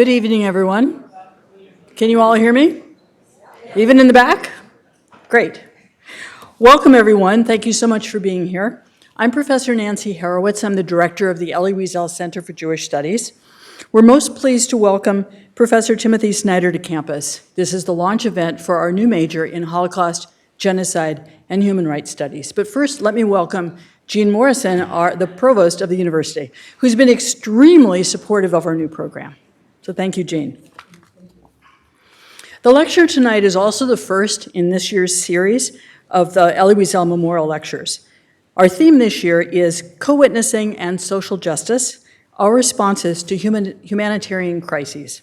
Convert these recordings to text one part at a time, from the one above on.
Good evening, everyone. Can you all hear me? Even in the back? Great. Welcome, everyone. Thank you so much for being here. I'm Professor Nancy Horowitz. I'm the director of the Elie Wiesel Center for Jewish Studies. We're most pleased to welcome Professor Timothy Snyder to campus. This is the launch event for our new major in Holocaust, Genocide, and Human Rights Studies. But first, let me welcome Jean Morrison, the provost of the university, who's been extremely supportive of our new program. So thank you, Jean. The lecture tonight is also the first in this year's series of the Elie Wiesel Memorial Lectures. Our theme this year is Co-Witnessing and Social Justice, Our Responses to Humanitarian Crises.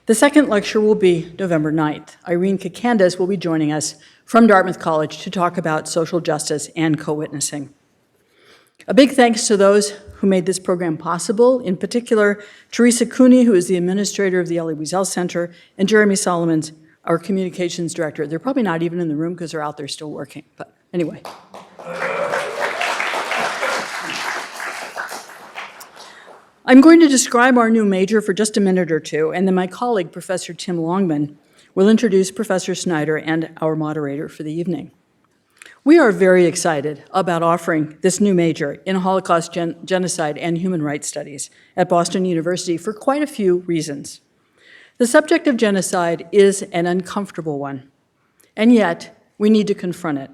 The second lecture will be November 9th. Irene Kakandas will be joining us from Dartmouth College to talk about social justice and co-witnessing. A big thanks to those who made this program possible, in particular, Teresa Cooney, who is the administrator of the Elie Wiesel Center, and Jeremy Solomons, our communications director. They're probably not even in the room because they're out there still working, but anyway. I'm going to describe our new major for just a minute or two, and then my colleague, Professor Tim Longman, will introduce Professor Snyder and our moderator for the evening. We are very excited about offering this new major in Holocaust, Genocide, and Human Rights Studies at Boston University for quite a few reasons. The subject of genocide is an uncomfortable one, and yet we need to confront it.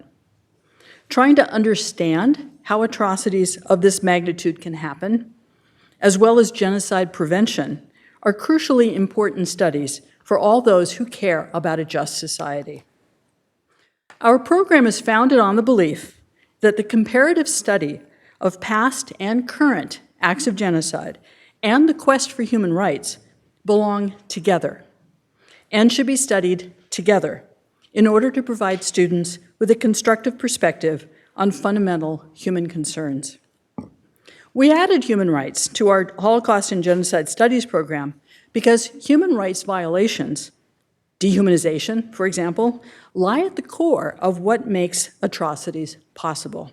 Trying to understand how atrocities of this magnitude can happen, as well as genocide prevention, are crucially important studies for all those who care about a just society. Our program is founded on the belief that the comparative study of past and current acts of genocide and the quest for human rights belong together and should be studied together in order to provide students with a constructive perspective on fundamental human concerns. We added human rights to our Holocaust and Genocide Studies program because human rights violations, dehumanization, for example, lie at the core of what makes atrocities possible.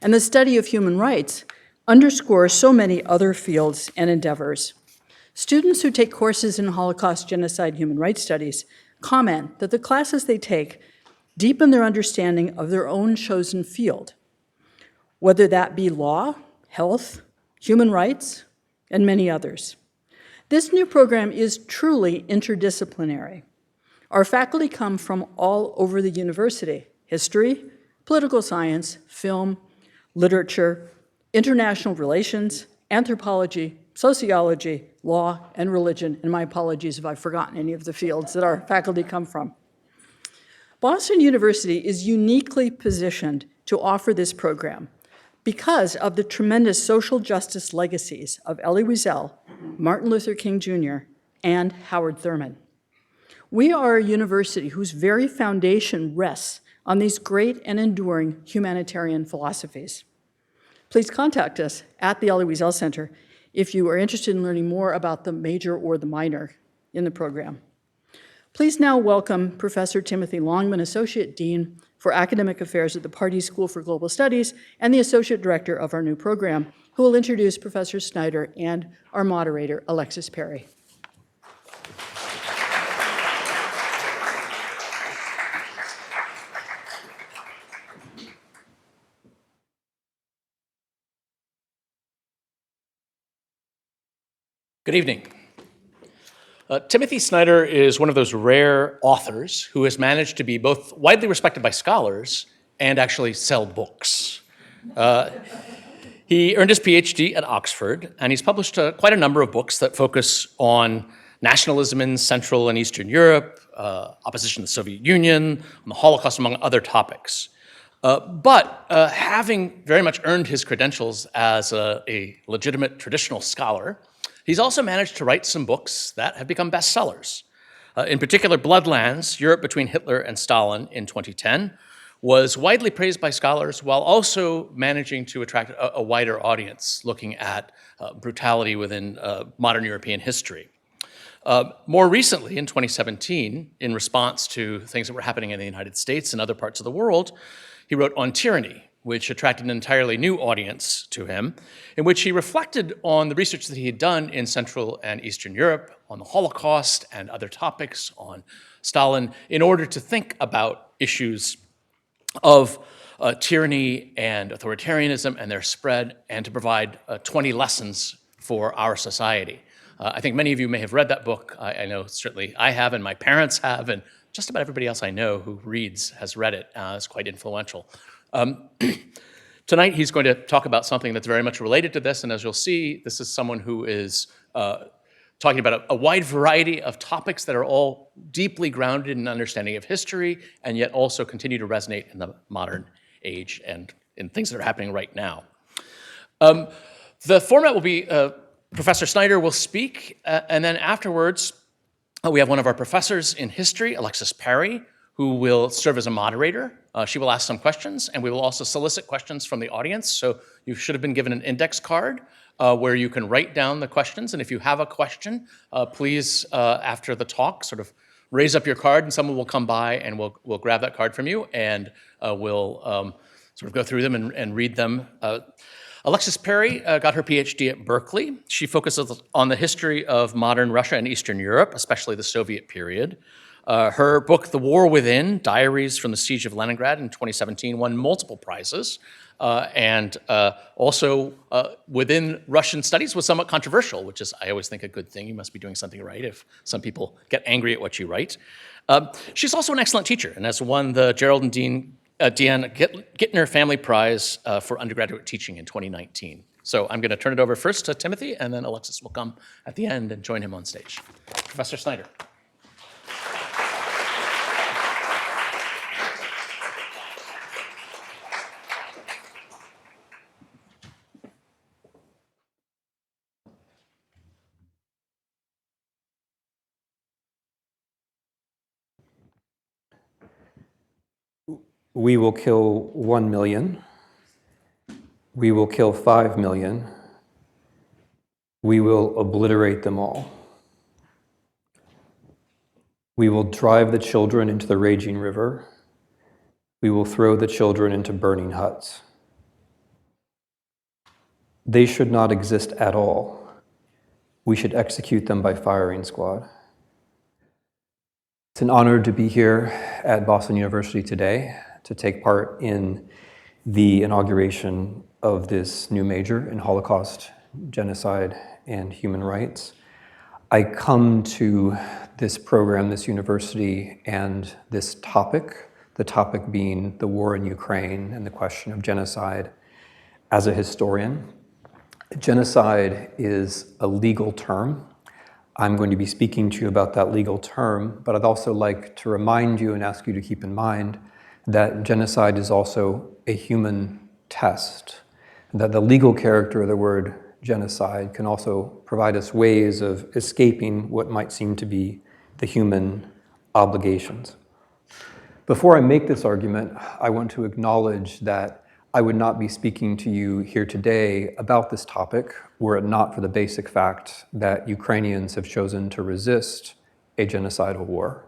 And the study of human rights underscores so many other fields and endeavors. Students who take courses in Holocaust, Genocide, Human Rights Studies comment that the classes they take deepen their understanding of their own chosen field, whether that be law, health, human rights, and many others. This new program is truly interdisciplinary. Our faculty come from all over the university: history, political science, film, literature, international relations, anthropology, sociology, law, and religion, and my apologies if I've forgotten any of the fields that our faculty come from. Boston University is uniquely positioned to offer this program because of the tremendous social justice legacies of Elie Wiesel, Martin Luther King Jr., and Howard Thurman. We are a university whose very foundation rests on these great and enduring humanitarian philosophies. Please contact us at the Elie Wiesel Center if you are interested in learning more about the major or the minor in the program. Please now welcome Professor Timothy Longman, Associate Dean for Academic Affairs at the Pardee School for Global Studies and the Associate Director of our new program, who will introduce Professor Snyder and our moderator, Alexis Perri. Good evening. Timothy Snyder is one of those rare authors who has managed to be both widely respected by scholars and actually sell books. He earned his PhD at Oxford, and he's published quite a number of books that focus on nationalism in Central and Eastern Europe, opposition to the Soviet Union, on the Holocaust, among other topics. But having very much earned his credentials as a legitimate traditional scholar, he's also managed to write some books that have become bestsellers. In particular, Bloodlands, Europe Between Hitler and Stalin in 2010, was widely praised by scholars while also managing to attract a wider audience looking at brutality within modern European history. More recently, in 2017, in response to things that were happening in the United States and other parts of the world, he wrote On Tyranny, which attracted an entirely new audience to him, in which he reflected on the research that he had done in Central and Eastern Europe, on the Holocaust and other topics, on Stalin, in order to think about issues of tyranny and authoritarianism and their spread, and to provide 20 lessons for our society. I think many of you may have read that book. I know certainly I have, and my parents have, and just about everybody else I know who reads has read it. It's quite influential. Tonight he's going to talk about something that's very much related to this, and as you'll see, this is someone who is talking about a wide variety of topics that are all deeply grounded in understanding of history, and yet also continue to resonate in the modern age and in things that are happening right now. The format will be Professor Snyder will speak, and then afterwards we have one of our professors in history, Alexis Perri, who will serve as a moderator. She will ask some questions, and we will also solicit questions from the audience. So you should have been given an index card where you can write down the questions. And if you have a question, please, after the talk, sort of raise up your card, and someone will come by and we'll grab that card from you, and we'll sort of go through them and read them. Alexis Perri got her PhD at Berkeley. She focuses on the history of modern Russia and Eastern Europe, especially the Soviet period. Her book, The War Within, Diaries from the Siege of Leningrad in 2017, won multiple prizes. And also within Russian studies was somewhat controversial, which is, I always think, a good thing. You must be doing something right if some people get angry at what you write. She's also an excellent teacher and has won the Gerald and Deanne Gittner Family Prize for undergraduate teaching in 2019. So I'm going to turn it over first to Timothy, and then Alexis will come at the end and join him on stage. Professor Snyder. We will kill 1 million. We will kill 5 million. We will obliterate them all. We will drive the children into the raging river. We will throw the children into burning huts. They should not exist at all. We should execute them by firing squad. It's an honor to be here at Boston University today to take part in the inauguration of this new major in Holocaust, genocide, and human rights. I come to this program, this university, and this topic, the topic being the war in Ukraine and the question of genocide, as a historian. Genocide is a legal term. I'm going to be speaking to you about that legal term, but I'd also like to remind you and ask you to keep in mind that genocide is also a human test, that the legal character of the word genocide can also provide us ways of escaping what might seem to be the human obligations. Before I make this argument, I want to acknowledge that I would not be speaking to you here today about this topic were it not for the basic fact that Ukrainians have chosen to resist a genocidal war.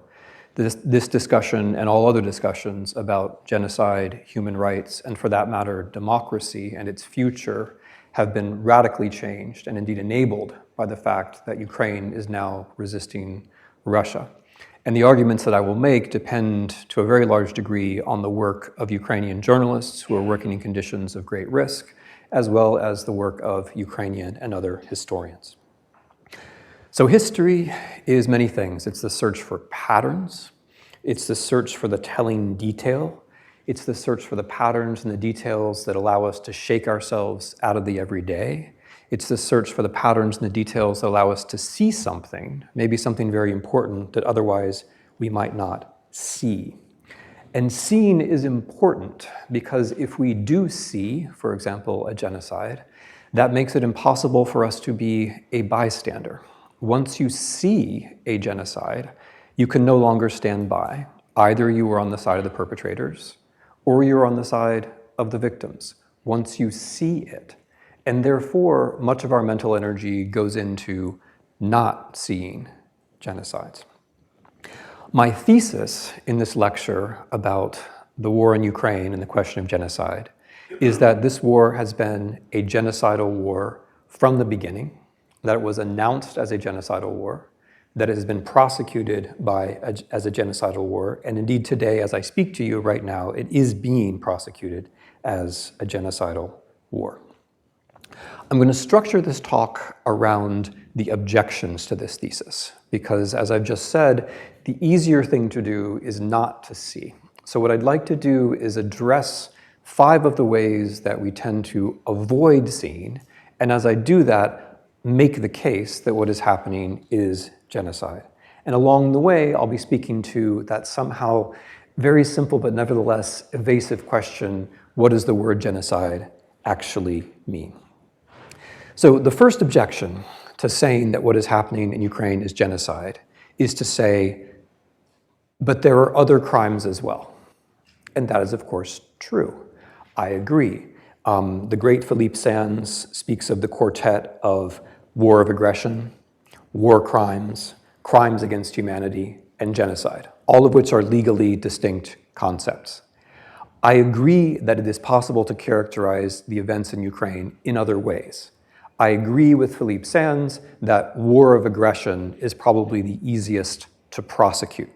This discussion and all other discussions about genocide, human rights, and for that matter, democracy and its future have been radically changed and indeed enabled by the fact that Ukraine is now resisting Russia. And the arguments that I will make depend to a very large degree on the work of Ukrainian journalists who are working in conditions of great risk, as well as the work of Ukrainian and other historians. So history is many things. It's the search for patterns. It's the search for the telling detail. It's the search for the patterns and the details that allow us to shake ourselves out of the everyday. It's the search for the patterns and the details that allow us to see something, maybe something very important that otherwise we might not see. And seeing is important because if we do see, for example, a genocide, that makes it impossible for us to be a bystander. Once you see a genocide, you can no longer stand by. Either you are on the side of the perpetrators or you're on the side of the victims. Once you see it, and therefore much of our mental energy goes into not seeing genocides. My thesis in this lecture about the war in Ukraine and the question of genocide is that this war has been a genocidal war from the beginning, that it was announced as a genocidal war, that it has been prosecuted as a genocidal war, and indeed today, as I speak to you right now, it is being prosecuted as a genocidal war. I'm going to structure this talk around the objections to this thesis, because as I've just said, the easier thing to do is not to see. So what I'd like to do is address 5 of the ways that we tend to avoid seeing, and as I do that, make the case that what is happening is genocide. And along the way, I'll be speaking to that somehow very simple but nevertheless evasive question, what does the word genocide actually mean? So the first objection to saying that what is happening in Ukraine is genocide is to say, but there are other crimes as well. And that is, of course, true. I agree. The great Philippe Sands speaks of the quartet of war of aggression, war crimes, crimes against humanity, and genocide, all of which are legally distinct concepts. I agree that it is possible to characterize the events in Ukraine in other ways. I agree with Philippe Sands that war of aggression is probably the easiest to prosecute.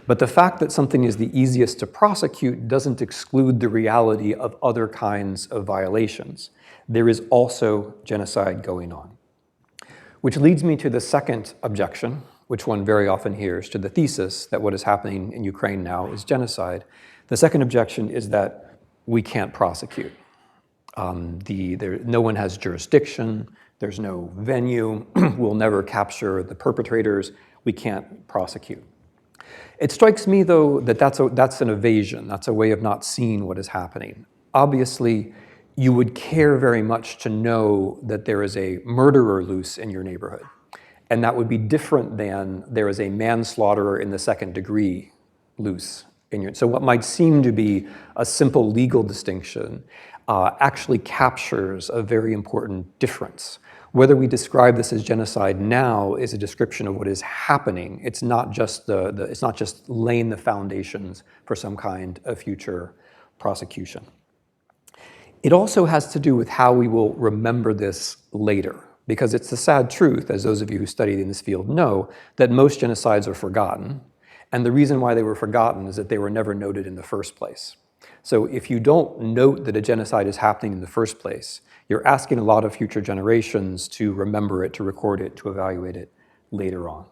But the fact that something is the easiest to prosecute doesn't exclude the reality of other kinds of violations. There is also genocide going on. Which leads me to the second objection, which one very often hears, to the thesis that what is happening in Ukraine now is genocide. The second objection is that we can't prosecute. No one has jurisdiction, there's no venue, we'll never capture the perpetrators, we can't prosecute. It strikes me, though, that that's an evasion, that's a way of not seeing what is happening. Obviously, you would care very much to know that there is a murderer loose in your neighborhood, and that would be different than there is a manslaughterer in the second degree loose in your. So what might seem to be a simple legal distinction actually captures a very important difference. Whether we describe this as genocide now is a description of what is happening. It's not just it's not just laying the foundations for some kind of future prosecution. It also has to do with how we will remember this later, because it's the sad truth, as those of you who studied in this field know, that most genocides are forgotten, and the reason why they were forgotten is that they were never noted in the first place. So if you don't note that a genocide is happening in the first place, you're asking a lot of future generations to remember it, to record it, to evaluate it later on.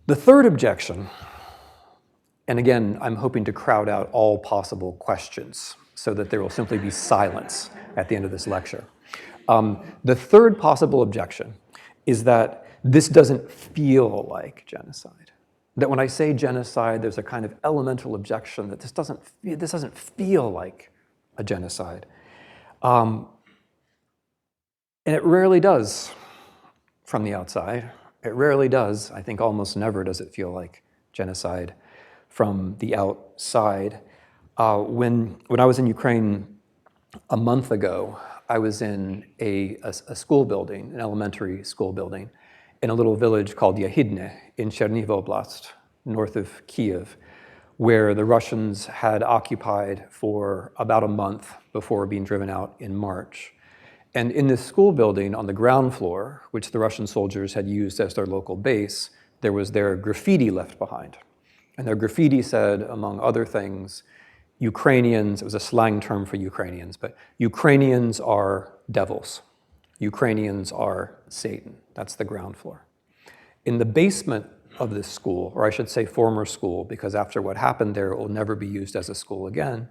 The third objection, and again, I'm hoping to crowd out all possible questions so that there will simply be silence at the end of this lecture. The third possible objection is that this doesn't feel like genocide. That when I say genocide, there's a kind of elemental objection that this doesn't feel like a genocide. And it rarely does from the outside. It rarely does. I think almost never does it feel like genocide from the outside. When I was in Ukraine a month ago, I was in a school building, an elementary school building, in a little village called Yahidne in Chernihiv Oblast, north of Kiev, where the Russians had occupied for about a month before being driven out in March. And in this school building on the ground floor, which the Russian soldiers had used as their local base, there was their graffiti left behind. And their graffiti said, among other things, Ukrainians, it was a slang term for Ukrainians, but Ukrainians are devils. Ukrainians are Satan. That's the ground floor. In the basement of this school, or I should say former school, because after what happened there, it will never be used as a school again.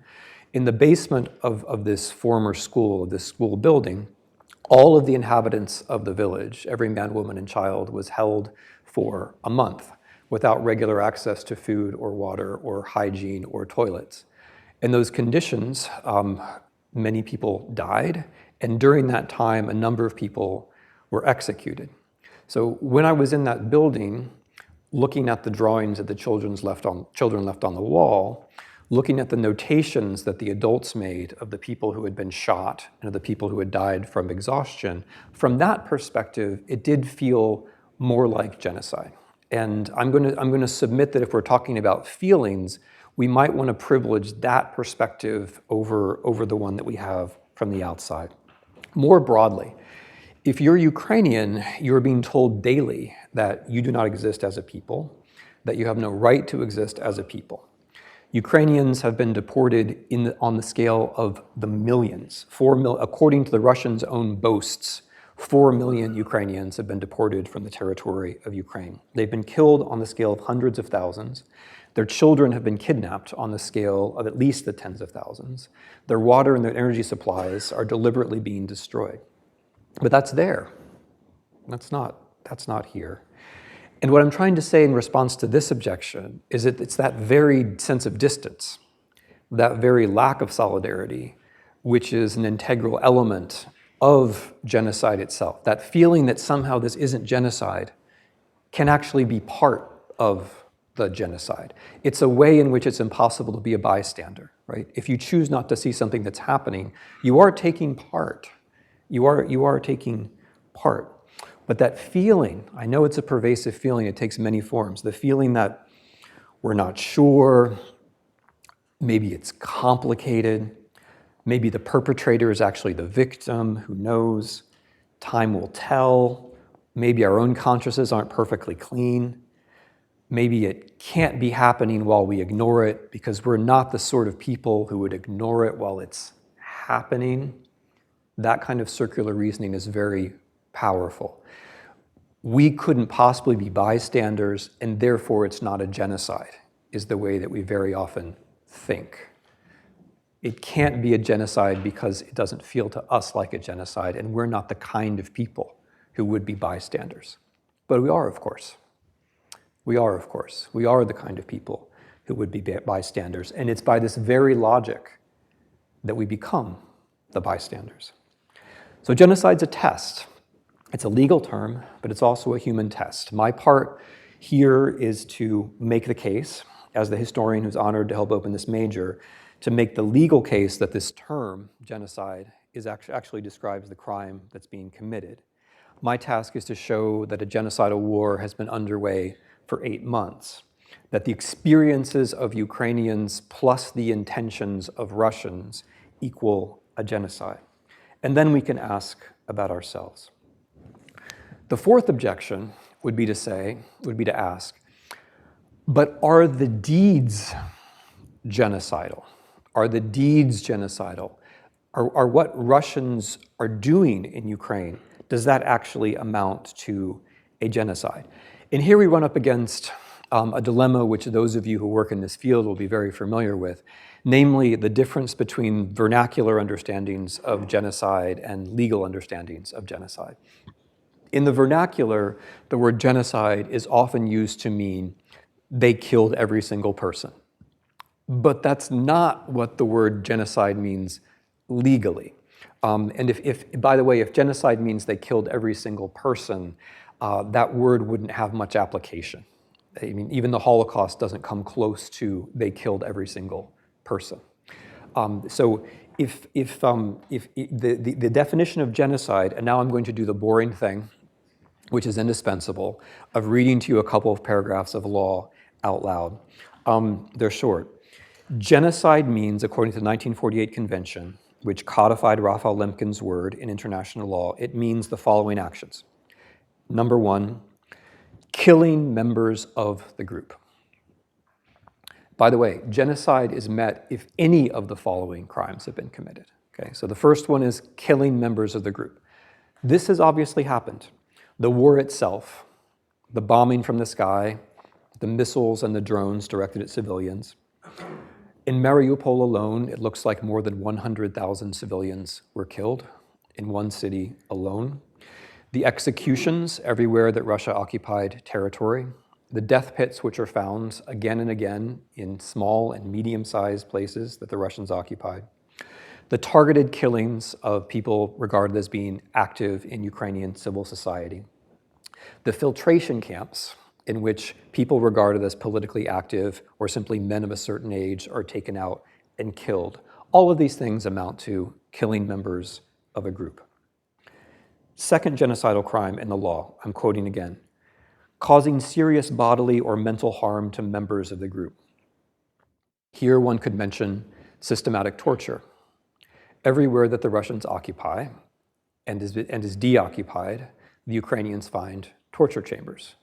In the basement of this former school, of this school building, all of the inhabitants of the village, every man, woman, and child, was held for a month without regular access to food or water or hygiene or toilets. In those conditions, many people died, and during that time, a number of people were executed. So when I was in that building, looking at the drawings that the children left on the wall, looking at the notations that the adults made of the people who had been shot and of the people who had died from exhaustion, from that perspective, it did feel more like genocide. And I'm going to submit that if we're talking about feelings, we might want to privilege that perspective over the one that we have from the outside. More broadly, if you're Ukrainian, you're being told daily that you do not exist as a people, that you have no right to exist as a people. Ukrainians have been deported on the scale of the millions. According to the Russians' own boasts, 4 million Ukrainians have been deported from the territory of Ukraine. They've been killed on the scale of hundreds of thousands. Their children have been kidnapped on the scale of at least the tens of thousands. Their water and their energy supplies are deliberately being destroyed. But that's there. That's not here. And what I'm trying to say in response to this objection is that it's that very sense of distance, that very lack of solidarity, which is an integral element of genocide itself. That feeling that somehow this isn't genocide can actually be part of the genocide. It's a way in which it's impossible to be a bystander, right? If you choose not to see something that's happening, you are taking part. You are taking part. But that feeling, I know it's a pervasive feeling, it takes many forms. The feeling that we're not sure, maybe it's complicated, maybe the perpetrator is actually the victim, who knows? Time will tell. Maybe our own consciences aren't perfectly clean. Maybe it can't be happening while we ignore it because we're not the sort of people who would ignore it while it's happening. That kind of circular reasoning is very powerful. We couldn't possibly be bystanders, and therefore it's not a genocide, is the way that we very often think. It can't be a genocide because it doesn't feel to us like a genocide, and we're not the kind of people who would be bystanders. But we are, of course. We are, of course. We are the kind of people who would be bystanders, and it's by this very logic that we become the bystanders. So genocide's a test. It's a legal term, but it's also a human test. My part here is to make the case, as the historian who's honored to help open this major, to make the legal case that this term, genocide, actually describes the crime that's being committed. My task is to show that a genocidal war has been underway for 8 months, that the experiences of Ukrainians plus the intentions of Russians equal a genocide. And then we can ask about ourselves. The fourth objection would be to ask, but are the deeds genocidal? Are the deeds genocidal? Are what Russians are doing in Ukraine, does that actually amount to a genocide? And here we run up against a dilemma which those of you who work in this field will be very familiar with, namely the difference between vernacular understandings of genocide and legal understandings of genocide. In the vernacular, the word genocide is often used to mean they killed every single person. But that's not what the word genocide means legally. And by the way, if genocide means they killed every single person, that word wouldn't have much application. I mean, even the Holocaust doesn't come close to they killed every single person. So if the definition of genocide, and now I'm going to do the boring thing, which is indispensable, of reading to you a couple of paragraphs of law out loud. They're short. Genocide means, according to the 1948 Convention, which codified Raphael Lemkin's word in international law, it means the following actions. Number one, killing members of the group. By the way, genocide is met if any of the following crimes have been committed. Okay, so the first one is killing members of the group. This has obviously happened. The war itself, the bombing from the sky, the missiles and the drones directed at civilians. In Mariupol alone, it looks like more than 100,000 civilians were killed in one city alone. The executions everywhere that Russia occupied territory, the death pits which are found again and again in small and medium-sized places that the Russians occupied, the targeted killings of people regarded as being active in Ukrainian civil society, the filtration camps in which people regarded as politically active or simply men of a certain age are taken out and killed. All of these things amount to killing members of a group. Second genocidal crime in the law, I'm quoting again, causing serious bodily or mental harm to members of the group. Here one could mention systematic torture. Everywhere that the Russians occupy and is deoccupied, the Ukrainians find torture chambers.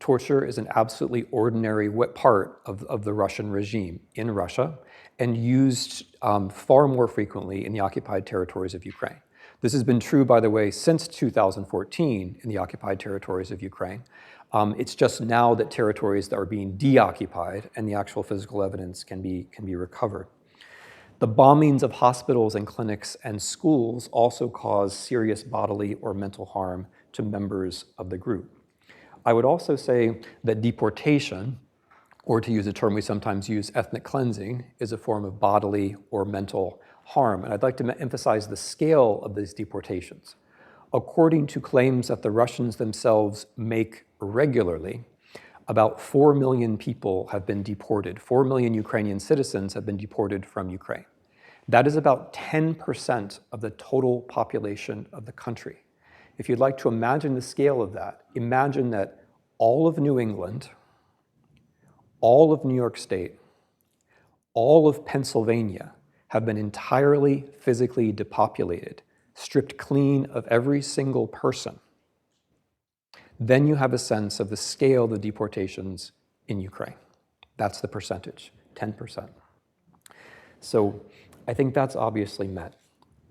Torture is an absolutely ordinary part of the Russian regime in Russia and used far more frequently in the occupied territories of Ukraine. This has been true, by the way, since 2014 in the occupied territories of Ukraine. It's just now that territories that are being deoccupied and the actual physical evidence can be recovered. The bombings of hospitals and clinics and schools also cause serious bodily or mental harm to members of the group. I would also say that deportation, or to use a term we sometimes use, ethnic cleansing, is a form of bodily or mental harm. And I'd like to emphasize the scale of these deportations. According to claims that the Russians themselves make regularly, about 4 million people have been deported. 4 million Ukrainian citizens have been deported from Ukraine. That is about 10% of the total population of the country. If you'd like to imagine the scale of that, imagine that all of New England, all of New York State, all of Pennsylvania have been entirely physically depopulated, stripped clean of every single person. Then you have a sense of the scale of the deportations in Ukraine. That's the percentage, 10%. So I think that's obviously met.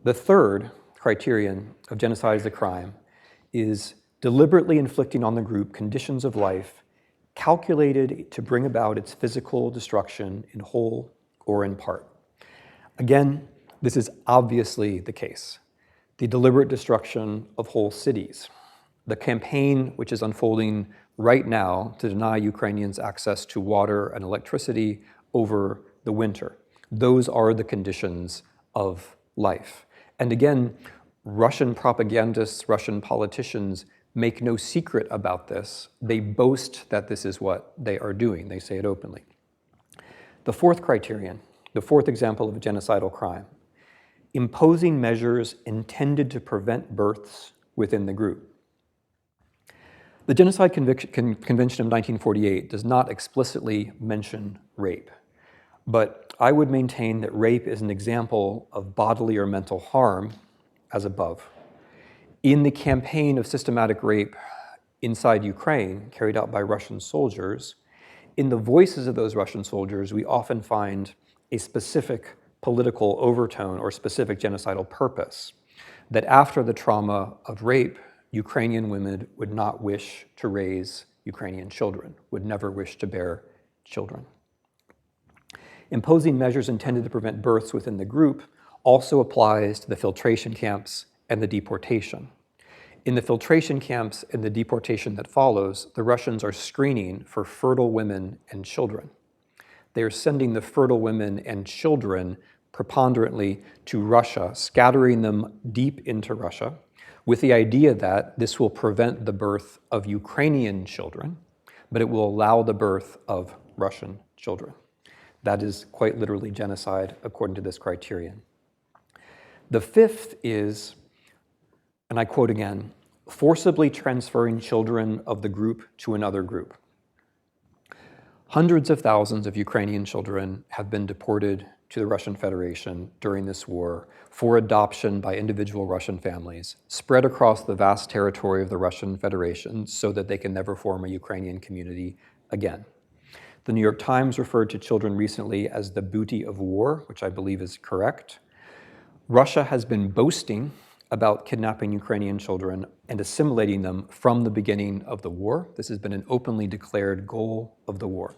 The third criterion of genocide as a crime is deliberately inflicting on the group conditions of life calculated to bring about its physical destruction in whole or in part. Again, this is obviously the case. The deliberate destruction of whole cities, the campaign which is unfolding right now to deny Ukrainians access to water and electricity over the winter. Those are the conditions of life. And again, Russian propagandists, Russian politicians make no secret about this. They boast that this is what they are doing. They say it openly. The fourth criterion, the fourth example of a genocidal crime, imposing measures intended to prevent births within the group. The Genocide Convention of 1948 does not explicitly mention rape, but I would maintain that rape is an example of bodily or mental harm as above. In the campaign of systematic rape inside Ukraine carried out by Russian soldiers, in the voices of those Russian soldiers, we often find a specific political overtone or specific genocidal purpose, that after the trauma of rape, Ukrainian women would not wish to raise Ukrainian children, would never wish to bear children. Imposing measures intended to prevent births within the group also applies to the filtration camps and the deportation. In the filtration camps and the deportation that follows, the Russians are screening for fertile women and children. They are sending the fertile women and children preponderantly to Russia, scattering them deep into Russia, with the idea that this will prevent the birth of Ukrainian children, but it will allow the birth of Russian children. That is quite literally genocide according to this criterion. The fifth is, and I quote again, forcibly transferring children of the group to another group. Hundreds of thousands of Ukrainian children have been deported to the Russian Federation during this war for adoption by individual Russian families, spread across the vast territory of the Russian Federation so that they can never form a Ukrainian community again. The New York Times referred to children recently as the booty of war, which I believe is correct. Russia has been boasting about kidnapping Ukrainian children and assimilating them from the beginning of the war. This has been an openly declared goal of the war.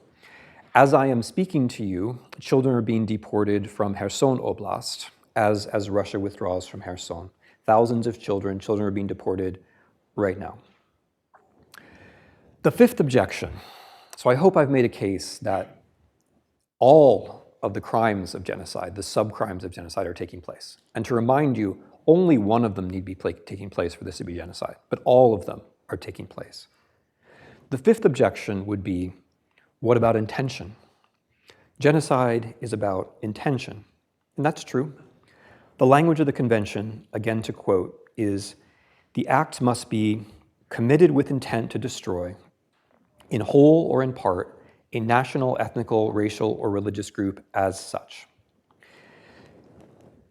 As I am speaking to you, children are being deported from Kherson Oblast as Russia withdraws from Kherson. Thousands of children are being deported right now. The fifth objection, so I hope I've made a case that all of the crimes of genocide, the sub-crimes of genocide, are taking place. And to remind you, only one of them need be taking place for this to be genocide, but all of them are taking place. The fifth objection would be, what about intention? Genocide is about intention, and that's true. The language of the convention, again to quote, is, the act must be committed with intent to destroy, in whole or in part, a national, ethnical, racial, or religious group as such.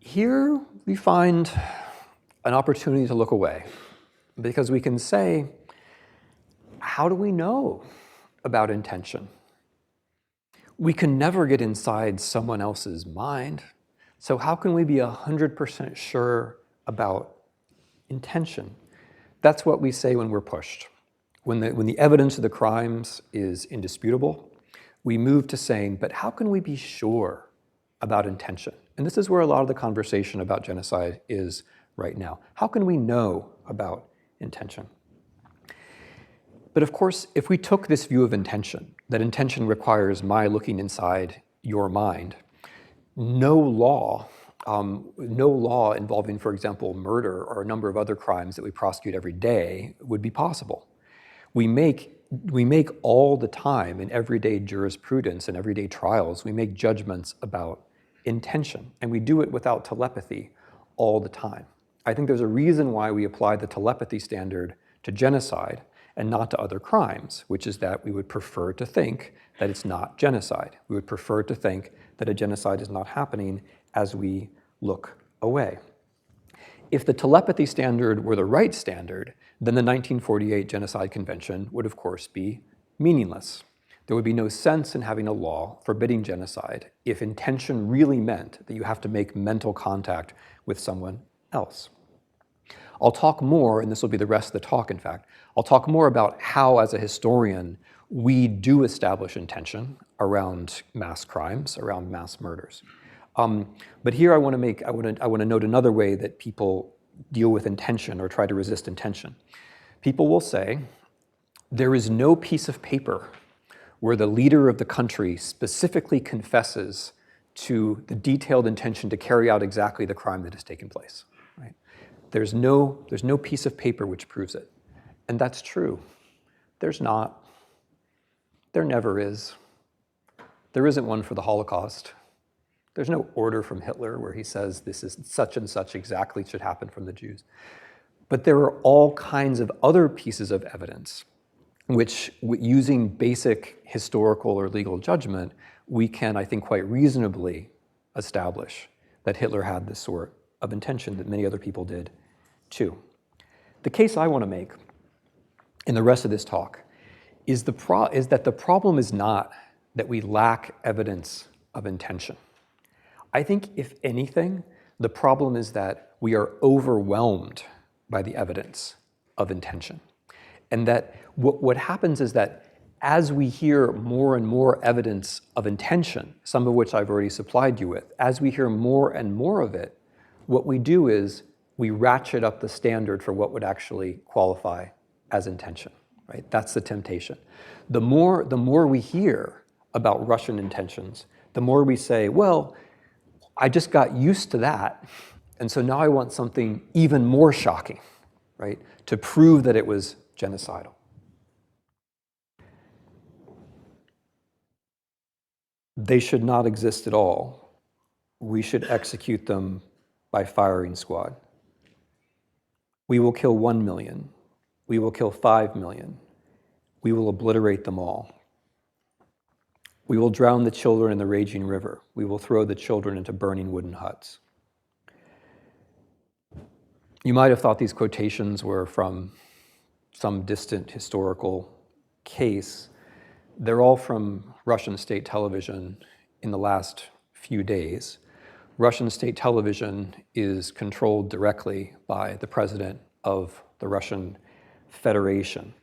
Here we find an opportunity to look away, because we can say, how do we know about intention? We can never get inside someone else's mind, so how can we be 100% sure about intention? That's what we say when we're pushed. When the evidence of the crimes is indisputable, we move to saying, but how can we be sure about intention? And this is where a lot of the conversation about genocide is right now. How can we know about intention? But of course, if we took this view of intention, that intention requires my looking inside your mind, no law involving, for example, murder or a number of other crimes that we prosecute every day would be possible. We make all the time in everyday jurisprudence and everyday trials, we make judgments about intention, and we do it without telepathy all the time. I think there's a reason why we apply the telepathy standard to genocide and not to other crimes, which is that we would prefer to think that it's not genocide. We would prefer to think that a genocide is not happening as we look away. If the telepathy standard were the right standard, then the 1948 Genocide Convention would, of course, be meaningless. There would be no sense in having a law forbidding genocide if intention really meant that you have to make mental contact with someone else. I'll talk more, and this will be the rest of the talk, in fact, I'll talk more about how, as a historian, we do establish intention around mass crimes, around mass murders. But here I want to note another way that people deal with intention or try to resist intention. People will say, there is no piece of paper where the leader of the country specifically confesses to the detailed intention to carry out exactly the crime that has taken place. Right? There's no piece of paper which proves it. And that's true. There's not. There never is. There isn't one for the Holocaust. There's no order from Hitler where he says this is such and such exactly should happen from the Jews. But there are all kinds of other pieces of evidence which, using basic historical or legal judgment, we can, I think, quite reasonably establish that Hitler had this sort of intention that many other people did too. The case I want to make in the rest of this talk is that the problem is not that we lack evidence of intention. I think, if anything, the problem is that we are overwhelmed by the evidence of intention. And that what happens is that as we hear more and more evidence of intention, some of which I've already supplied you with, as we hear more and more of it, what we do is we ratchet up the standard for what would actually qualify as intention, right? That's the temptation. The more we hear about Russian intentions, the more we say, well, I just got used to that, and so now I want something even more shocking, right, to prove that it was genocidal. They should not exist at all. We should execute them by firing squad. We will kill 1 million. We will kill 5 million. We will obliterate them all. We will drown the children in the raging river. We will throw the children into burning wooden huts. You might have thought these quotations were from some distant historical case. They're all from Russian state television in the last few days. Russian state television is controlled directly by the president of the Russian Federation.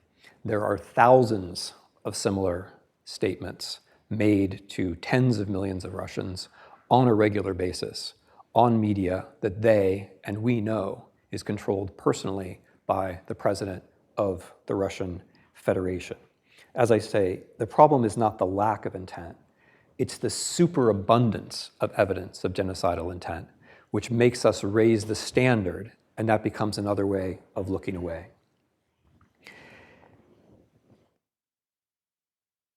There are thousands of similar statements made to tens of millions of Russians on a regular basis on media that they and we know is controlled personally by the president of the Russian Federation. As I say, the problem is not the lack of intent, it's the superabundance of evidence of genocidal intent, which makes us raise the standard, and that becomes another way of looking away.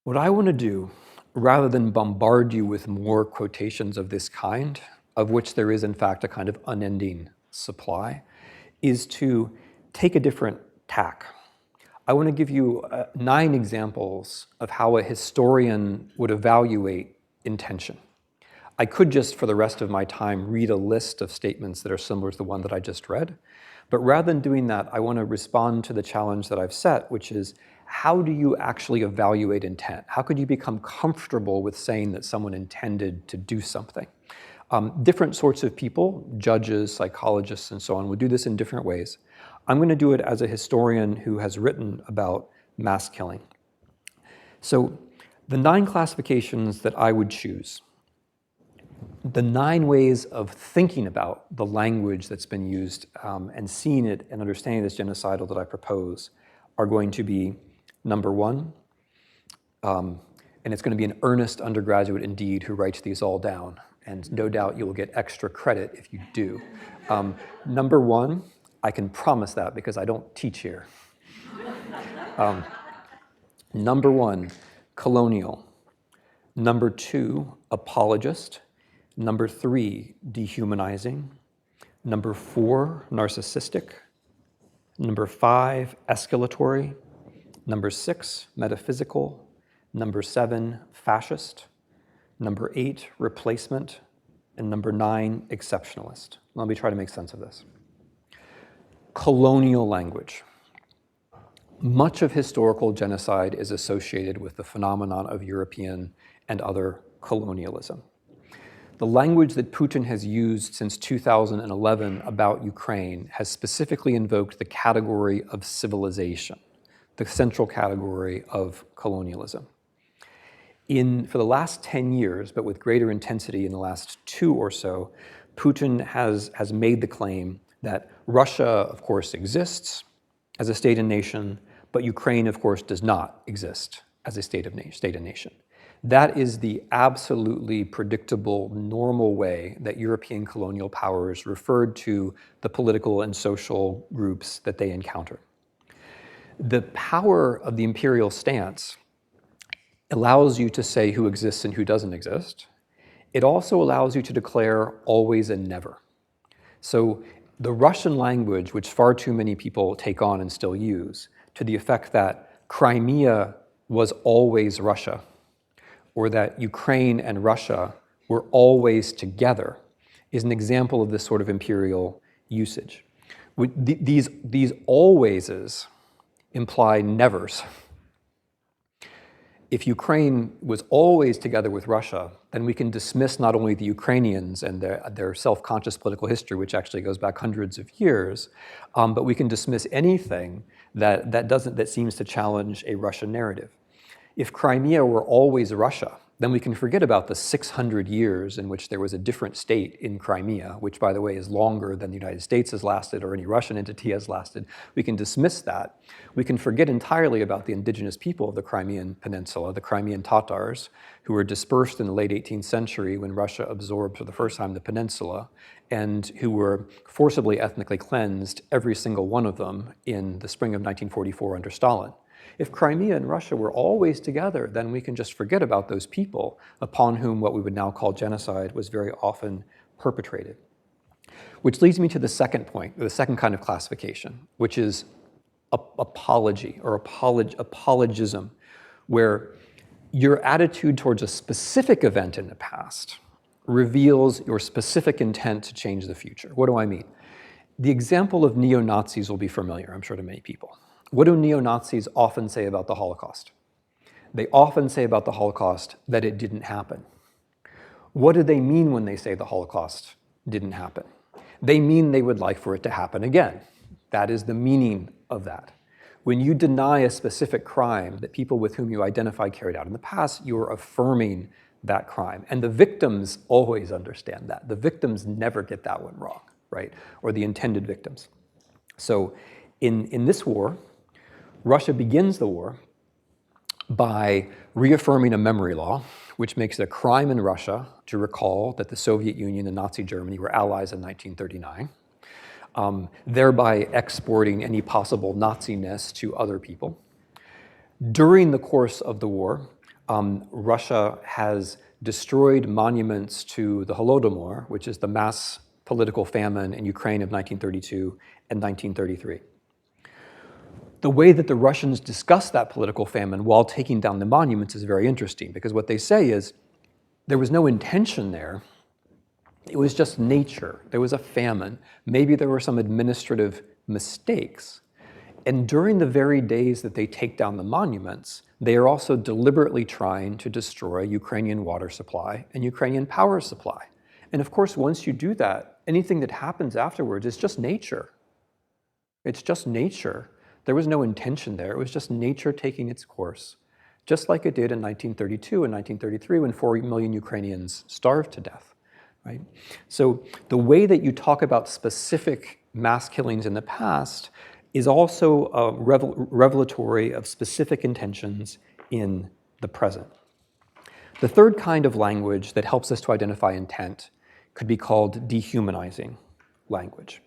What I want to do, rather than bombard you with more quotations of this kind, of which there is in fact a kind of unending supply, is to take a different tack. I want to give you 9 examples of how a historian would evaluate intention. I could just, for the rest of my time, read a list of statements that are similar to the one that I just read. But rather than doing that, I want to respond to the challenge that I've set, which is, how do you actually evaluate intent? How could you become comfortable with saying that someone intended to do something? Different sorts of people, judges, psychologists, and so on, would do this in different ways. I'm going to do it as a historian who has written about mass killing. So the 9 classifications that I would choose, the 9 ways of thinking about the language that's been used and seeing it and understanding this genocidal that I propose are going to be, number 1, and it's going to be an earnest undergraduate indeed who writes these all down, and no doubt you will get extra credit if you do. Number 1, I can promise that because I don't teach here. Number 1, colonial. Number 2, apologist. Number 3, dehumanizing. Number 4, narcissistic. Number 5, escalatory. Number 6, metaphysical. Number 7, fascist. Number 8, replacement. And number 9, exceptionalist. Let me try to make sense of this. Colonial language. Much of historical genocide is associated with the phenomenon of European and other colonialism. The language that Putin has used since 2011 about Ukraine has specifically invoked the category of civilization, the central category of colonialism. For the last 10 years, but with greater intensity in the last 2 or so, Putin has made the claim that Russia, of course, exists as a state and nation, but Ukraine, of course, does not exist as a state and nation. That is the absolutely predictable, normal way that European colonial powers referred to the political and social groups that they encounter. The power of the imperial stance allows you to say who exists and who doesn't exist. It also allows you to declare always and never. So the Russian language, which far too many people take on and still use, to the effect that Crimea was always Russia, or that Ukraine and Russia were always together, is an example of this sort of imperial usage. These alwayses imply nevers. If Ukraine was always together with Russia, then we can dismiss not only the Ukrainians and their self-conscious political history, which actually goes back hundreds of years, but we can dismiss anything that seems to challenge a Russian narrative. If Crimea were always Russia, then we can forget about the 600 years in which there was a different state in Crimea, which, by the way, is longer than the United States has lasted or any Russian entity has lasted. We can dismiss that. We can forget entirely about the indigenous people of the Crimean Peninsula, the Crimean Tatars, who were dispersed in the late 18th century when Russia absorbed for the first time the peninsula, and who were forcibly ethnically cleansed, every single one of them, in the spring of 1944 under Stalin. If Crimea and Russia were always together, then we can just forget about those people upon whom what we would now call genocide was very often perpetrated. Which leads me to the second point, the second kind of classification, which is apology or apologism, where your attitude towards a specific event in the past reveals your specific intent to change the future. What do I mean? The example of neo-Nazis will be familiar, I'm sure, to many people. What do neo-Nazis often say about the Holocaust? They often say about the Holocaust that it didn't happen. What do they mean when they say the Holocaust didn't happen? They mean they would like for it to happen again. That is the meaning of that. When you deny a specific crime that people with whom you identify carried out in the past, you are affirming that crime. And the victims always understand that. The victims never get that one wrong, right? Or the intended victims. So in this war, Russia begins the war by reaffirming a memory law, which makes it a crime in Russia to recall that the Soviet Union and Nazi Germany were allies in 1939, thereby exporting any possible Nazi-ness to other people. During the course of the war, Russia has destroyed monuments to the Holodomor, which is the mass political famine in Ukraine of 1932 and 1933. The way that the Russians discuss that political famine while taking down the monuments is very interesting, because what they say is there was no intention there. It was just nature. There was a famine. Maybe there were some administrative mistakes. And during the very days that they take down the monuments, they are also deliberately trying to destroy Ukrainian water supply and Ukrainian power supply. And of course, once you do that, anything that happens afterwards is just nature. It's just nature. There was no intention there. It was just nature taking its course, just like it did in 1932 and 1933 when 4 million Ukrainians starved to death. Right? So the way that you talk about specific mass killings in the past is also revelatory of specific intentions in the present. The third kind of language that helps us to identify intent could be called dehumanizing language.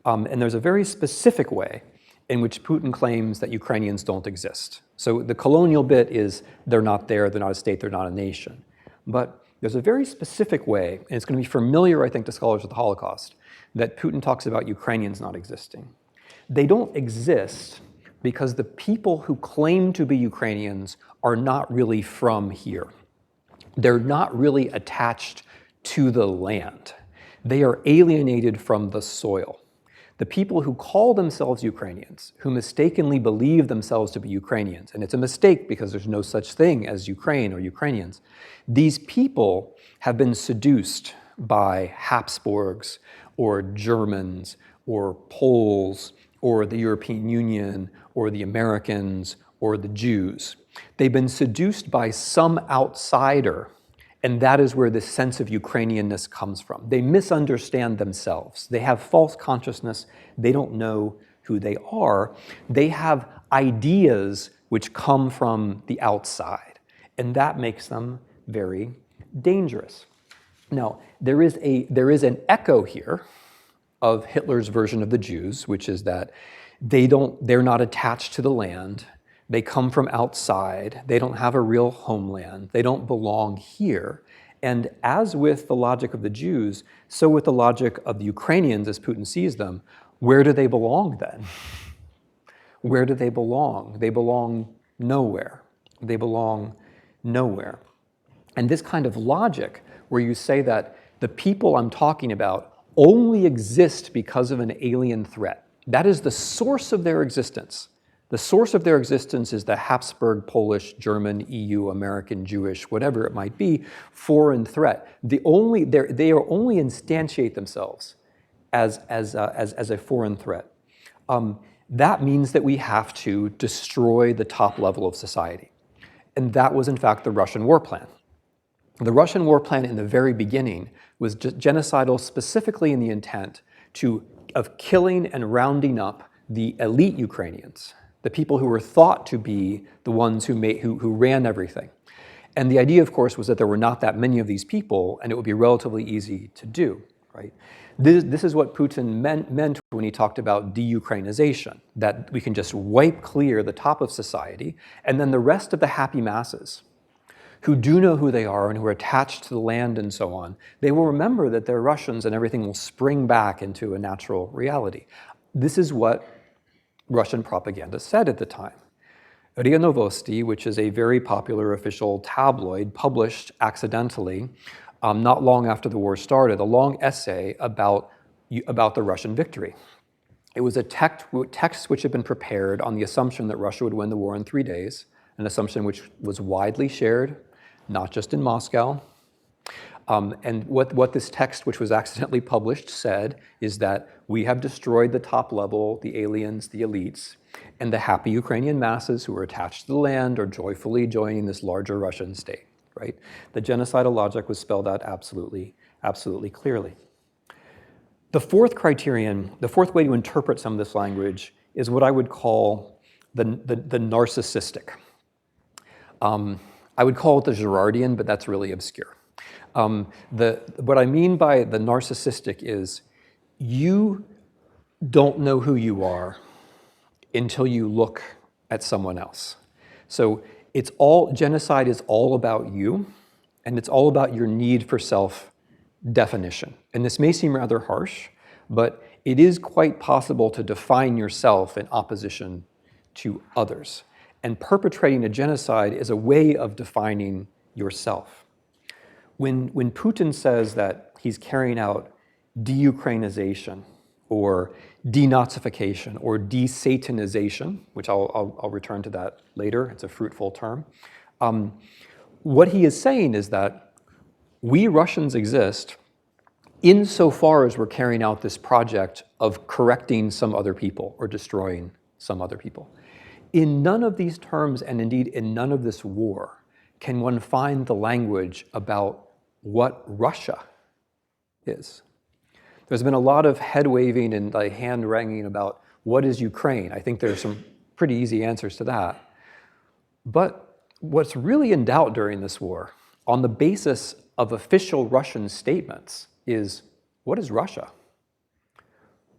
And there's a very specific way in which Putin claims that Ukrainians don't exist. So the colonial bit is they're not there, they're not a state, they're not a nation. But there's a very specific way, and it's going to be familiar, I think, to scholars of the Holocaust, that Putin talks about Ukrainians not existing. They don't exist because the people who claim to be Ukrainians are not really from here. They're not really attached to the land. They are alienated from the soil. The people who call themselves Ukrainians, who mistakenly believe themselves to be Ukrainians, and it's a mistake because there's no such thing as Ukraine or Ukrainians, these people have been seduced by Habsburgs or Germans or Poles or the European Union or the Americans or the Jews. They've been seduced by some outsider, and that is where this sense of Ukrainianness comes from. They misunderstand themselves. They have false consciousness. They don't know who they are. They have ideas which come from the outside, and that makes them very dangerous. Now, there is an echo here of Hitler's version of the Jews, which is that they're not attached to the land. They come from outside. They don't have a real homeland. They don't belong here. And as with the logic of the Jews, so with the logic of the Ukrainians as Putin sees them, where do they belong then? Where do they belong? They belong nowhere. They belong nowhere. And this kind of logic, where you say that the people I'm talking about only exist because of an alien threat, that is the source of their existence. The source of their existence is the Habsburg, Polish, German, EU, American, Jewish, whatever it might be, foreign threat. They only instantiate themselves as a foreign threat. That means that we have to destroy the top level of society. And that was, in fact, the Russian war plan. The Russian war plan in the very beginning was genocidal, specifically in the intent of killing and rounding up the elite Ukrainians, the people who were thought to be the ones who ran everything. And the idea, of course, was that there were not that many of these people, and it would be relatively easy to do, right? This is what Putin meant when he talked about de-Ukrainization, that we can just wipe clear the top of society, and then the rest of the happy masses, who do know who they are and who are attached to the land and so on, they will remember that they're Russians and everything will spring back into a natural reality. This is what Russian propaganda said at the time. RIA Novosti, which is a very popular official tabloid, published accidentally, not long after the war started, a long essay about the Russian victory. It was a text which had been prepared on the assumption that Russia would win the war in 3 days, an assumption which was widely shared, not just in Moscow. And what this text, which was accidentally published, said is that we have destroyed the top level, the aliens, the elites, and the happy Ukrainian masses who are attached to the land are joyfully joining this larger Russian state, right? The genocidal logic was spelled out absolutely, absolutely clearly. The fourth criterion, the fourth way to interpret some of this language is what I would call the narcissistic. I would call it the Girardian, but that's really obscure. What I mean by the narcissistic is you don't know who you are until you look at someone else. So genocide is all about you, and it's all about your need for self-definition. And this may seem rather harsh, but it is quite possible to define yourself in opposition to others. And perpetrating a genocide is a way of defining yourself. When Putin says that he's carrying out de-Ukrainization or denazification or de-Satanization, which I'll return to that later, it's a fruitful term, what he is saying is that we Russians exist insofar as we're carrying out this project of correcting some other people or destroying some other people. In none of these terms, and indeed in none of this war, can one find the language about what Russia is. There's been a lot of head waving and hand wringing about what is Ukraine. I think there's some pretty easy answers to that. But what's really in doubt during this war, on the basis of official Russian statements, is what is Russia?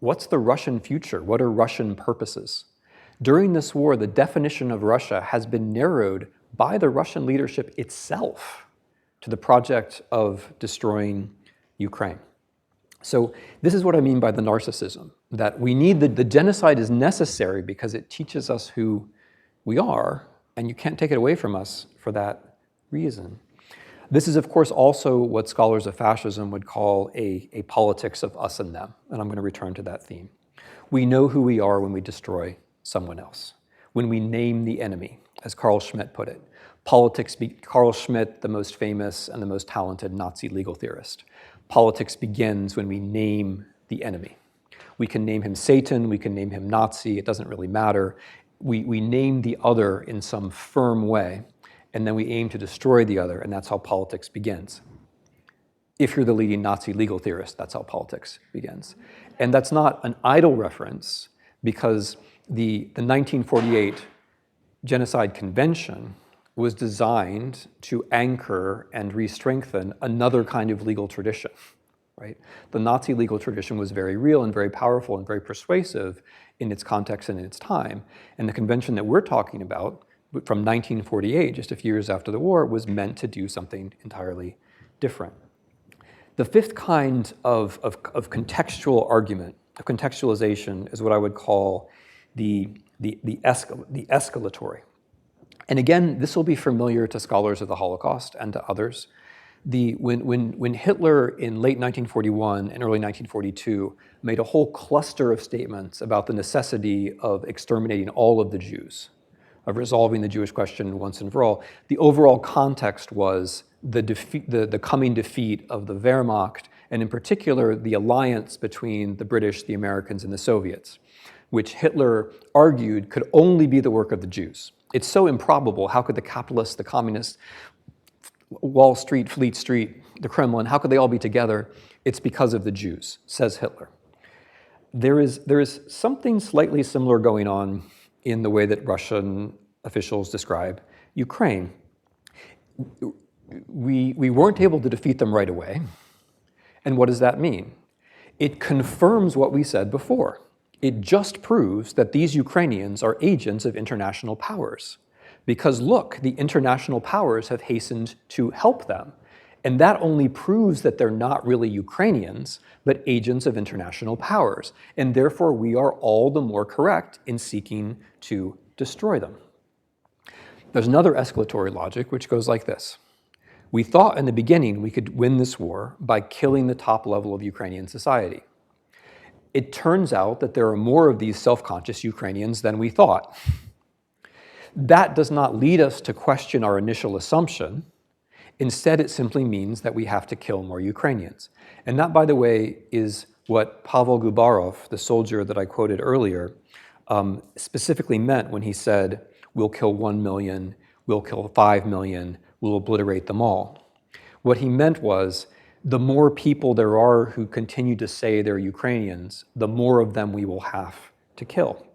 What's the Russian future? What are Russian purposes? During this war, the definition of Russia has been narrowed by the Russian leadership itself to the project of destroying Ukraine. So this is what I mean by the narcissism, that we need the genocide is necessary because it teaches us who we are, and you can't take it away from us for that reason. This is, of course, also what scholars of fascism would call a politics of us and them, and I'm going to return to that theme. We know who we are when we destroy someone else, when we name the enemy, as Carl Schmitt put it. Carl Schmitt, the most famous and the most talented Nazi legal theorist. Politics begins when we name the enemy. We can name him Satan, we can name him Nazi, it doesn't really matter. We name the other in some firm way, and then we aim to destroy the other, and that's how politics begins. If you're the leading Nazi legal theorist, that's how politics begins. And that's not an idle reference, because the 1948 Genocide Convention was designed to anchor and re-strengthen another kind of legal tradition, right? The Nazi legal tradition was very real and very powerful and very persuasive in its context and in its time. And the convention that we're talking about from 1948, just a few years after the war, was meant to do something entirely different. The fifth kind of contextual argument, of contextualization, is what I would call the escalatory. And again, this will be familiar to scholars of the Holocaust and to others. When Hitler in late 1941 and early 1942 made a whole cluster of statements about the necessity of exterminating all of the Jews, of resolving the Jewish question once and for all, the overall context was the coming defeat of the Wehrmacht, and in particular, the alliance between the British, the Americans, and the Soviets, which Hitler argued could only be the work of the Jews. It's so improbable. How could the capitalists, the communists, Wall Street, Fleet Street, the Kremlin, how could they all be together? It's because of the Jews, says Hitler. There is something slightly similar going on in the way that Russian officials describe Ukraine. We weren't able to defeat them right away. And what does that mean? It confirms what we said before. It just proves that these Ukrainians are agents of international powers. Because look, the international powers have hastened to help them. And that only proves that they're not really Ukrainians, but agents of international powers. And therefore, we are all the more correct in seeking to destroy them. There's another escalatory logic, which goes like this. We thought in the beginning we could win this war by killing the top level of Ukrainian society. It turns out that there are more of these self-conscious Ukrainians than we thought. That does not lead us to question our initial assumption. Instead, it simply means that we have to kill more Ukrainians. And that, by the way, is what Pavel Gubarov, the soldier that I quoted earlier, specifically meant when he said, we'll kill 1 million, we'll kill 5 million, we'll obliterate them all. What he meant was, the more people there are who continue to say they're Ukrainians, the more of them we will have to kill.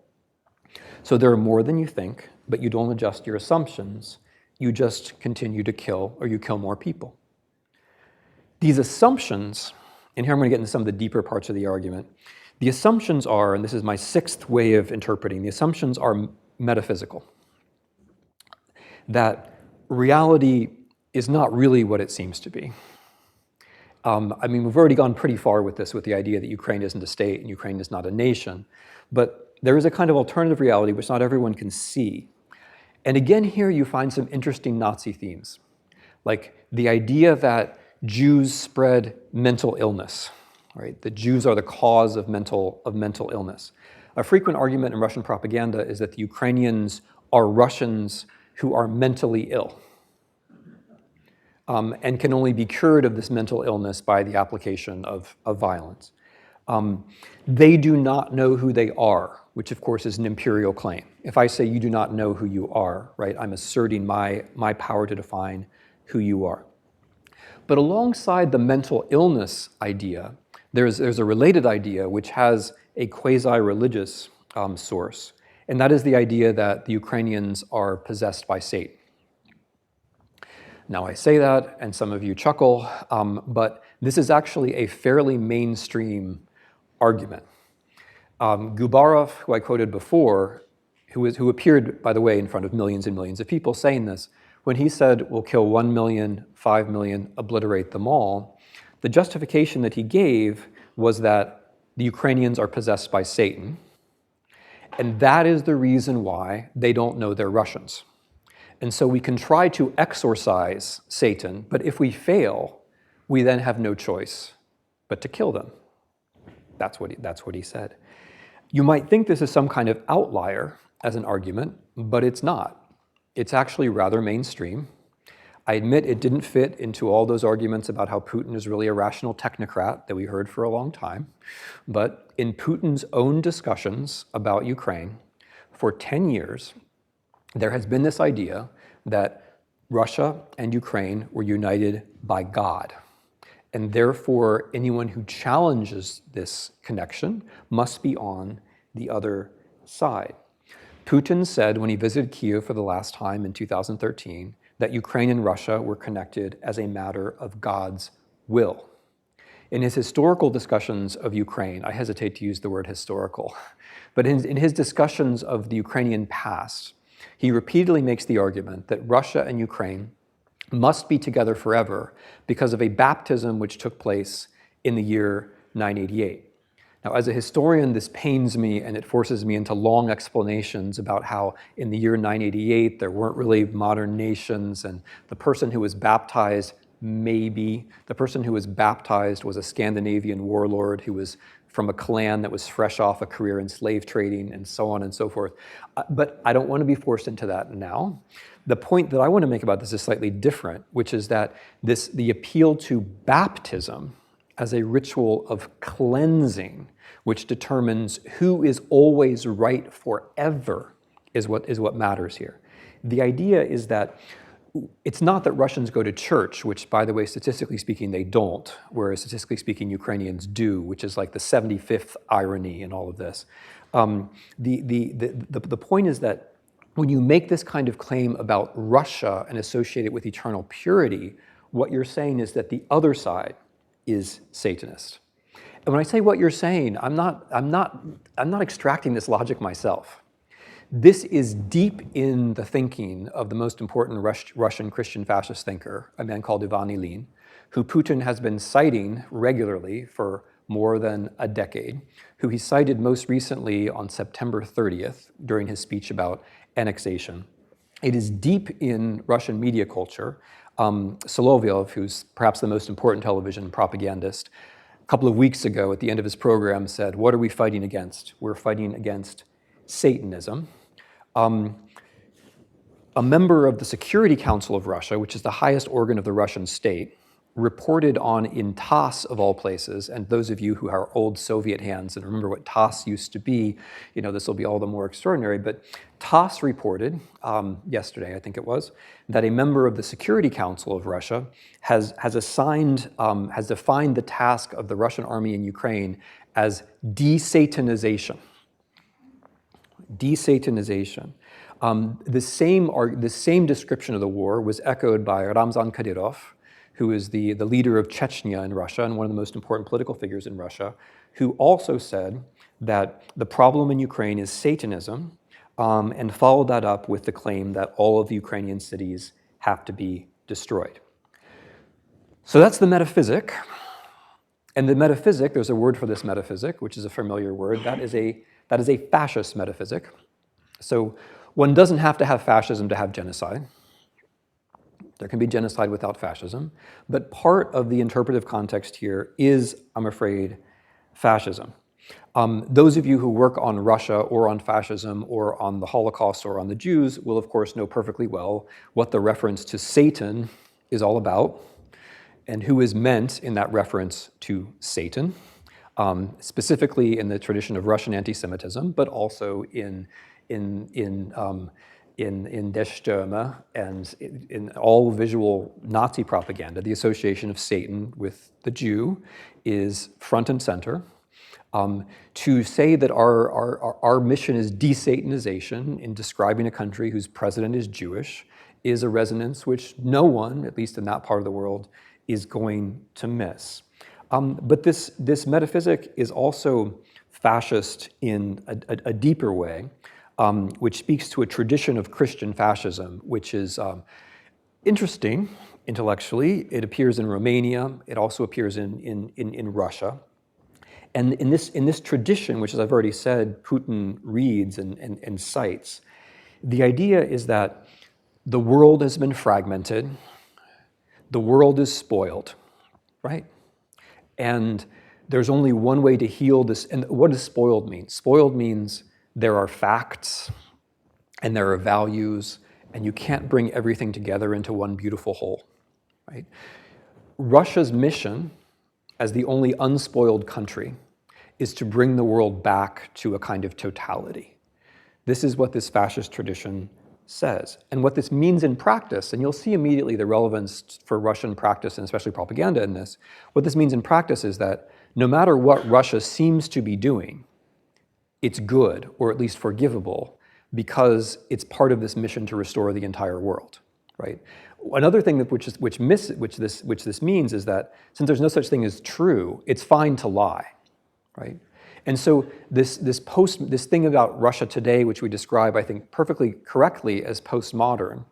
So there are more than you think, but you don't adjust your assumptions. You just continue to kill, or you kill more people. These assumptions, and here I'm going to get into some of the deeper parts of the argument. The assumptions are, and this is my sixth way of interpreting, the assumptions are metaphysical. That reality is not really what it seems to be. We've already gone pretty far with this, with the idea that Ukraine isn't a state and Ukraine is not a nation. But there is a kind of alternative reality which not everyone can see. And again, here you find some interesting Nazi themes, like the idea that Jews spread mental illness, right? The Jews are the cause of mental illness. A frequent argument in Russian propaganda is that the Ukrainians are Russians who are mentally ill, and can only be cured of this mental illness by the application of violence. They do not know who they are, which of course is an imperial claim. If I say you do not know who you are, right, I'm asserting my power to define who you are. But alongside the mental illness idea, there's a related idea which has a quasi-religious source, and that is the idea that the Ukrainians are possessed by Satan. Now I say that, and some of you chuckle, but this is actually a fairly mainstream argument. Gubarov, who I quoted before, who appeared, by the way, in front of millions and millions of people saying this, when he said, we'll kill 1 million, 5 million, obliterate them all, the justification that he gave was that the Ukrainians are possessed by Satan, and that is the reason why they don't know they're Russians. And so we can try to exorcise Satan, but if we fail, we then have no choice but to kill them. That's what he said. You might think this is some kind of outlier as an argument, but it's not. It's actually rather mainstream. I admit it didn't fit into all those arguments about how Putin is really a rational technocrat that we heard for a long time. But in Putin's own discussions about Ukraine, for 10 years, there has been this idea that Russia and Ukraine were united by God. And therefore, anyone who challenges this connection must be on the other side. Putin said when he visited Kyiv for the last time in 2013 that Ukraine and Russia were connected as a matter of God's will. In his historical discussions of Ukraine, I hesitate to use the word historical, but in his discussions of the Ukrainian past, he repeatedly makes the argument that Russia and Ukraine must be together forever because of a baptism which took place in the year 988. Now, as a historian, this pains me and it forces me into long explanations about how in the year 988 there weren't really modern nations, and the person who was baptized was a Scandinavian warlord who was from a clan that was fresh off a career in slave trading, and so on and so forth. But I don't want to be forced into that now. The point that I want to make about this is slightly different, which is that the appeal to baptism as a ritual of cleansing, which determines who is always right forever, is what matters here. The idea is that it's not that Russians go to church, which, by the way, statistically speaking, they don't, whereas statistically speaking, Ukrainians do, which is like the 75th irony in all of this. The point is that when you make this kind of claim about Russia and associate it with eternal purity, what you're saying is that the other side is Satanist. And when I say what you're saying, I'm not extracting this logic myself. This is deep in the thinking of the most important Russian Christian fascist thinker, a man called Ivan Elie, who Putin has been citing regularly for more than a decade, who he cited most recently on September 30th during his speech about annexation. It is deep in Russian media culture. Solovyov, who's perhaps the most important television propagandist, a couple of weeks ago at the end of his program said, what are we fighting against? We're fighting against Satanism. A member of the Security Council of Russia, which is the highest organ of the Russian state, reported on in TASS of all places, and those of you who are old Soviet hands and remember what TASS used to be, this will be all the more extraordinary, but TASS reported yesterday, I think it was, that a member of the Security Council of Russia has defined the task of the Russian army in Ukraine as desatanization. Desatanization. The same description of the war was echoed by Ramzan Kadyrov, who is the leader of Chechnya in Russia and one of the most important political figures in Russia, who also said that the problem in Ukraine is Satanism, and followed that up with the claim that all of the Ukrainian cities have to be destroyed. So that's the metaphysic. And the metaphysic, there's a word for this metaphysic, which is a familiar word, that is a That is a fascist metaphysic. So one doesn't have to have fascism to have genocide. There can be genocide without fascism, but part of the interpretive context here is, I'm afraid, fascism. Those of you who work on Russia or on fascism or on the Holocaust or on the Jews will, of course, know perfectly well what the reference to Satan is all about and who is meant in that reference to Satan, specifically in the tradition of Russian anti-Semitism, but also in Der Stürme and in all visual Nazi propaganda. The association of Satan with the Jew is front and center. To say that our mission is de-Satanization in describing a country whose president is Jewish is a resonance which no one, at least in that part of the world, is going to miss. But this metaphysic is also fascist in a deeper way, which speaks to a tradition of Christian fascism, which is interesting intellectually. It appears in Romania. It also appears in Russia. And in this tradition, which, as I've already said, Putin reads and cites, the idea is that the world has been fragmented, the world is spoiled, right? And there's only one way to heal this. And what does spoiled mean? Spoiled means there are facts and there are values, and you can't bring everything together into one beautiful whole, right? Russia's mission as the only unspoiled country is to bring the world back to a kind of totality. This is what this fascist tradition says. And what this means in practice, and you'll see immediately the relevance for Russian practice and especially propaganda in this, what this means in practice is that no matter what Russia seems to be doing, it's good, or at least forgivable, because it's part of this mission to restore the entire world, right? Another thing which this means is that since there's no such thing as true, it's fine to lie, right? And so this thing about Russia today, which we describe, I think, perfectly correctly as postmodern,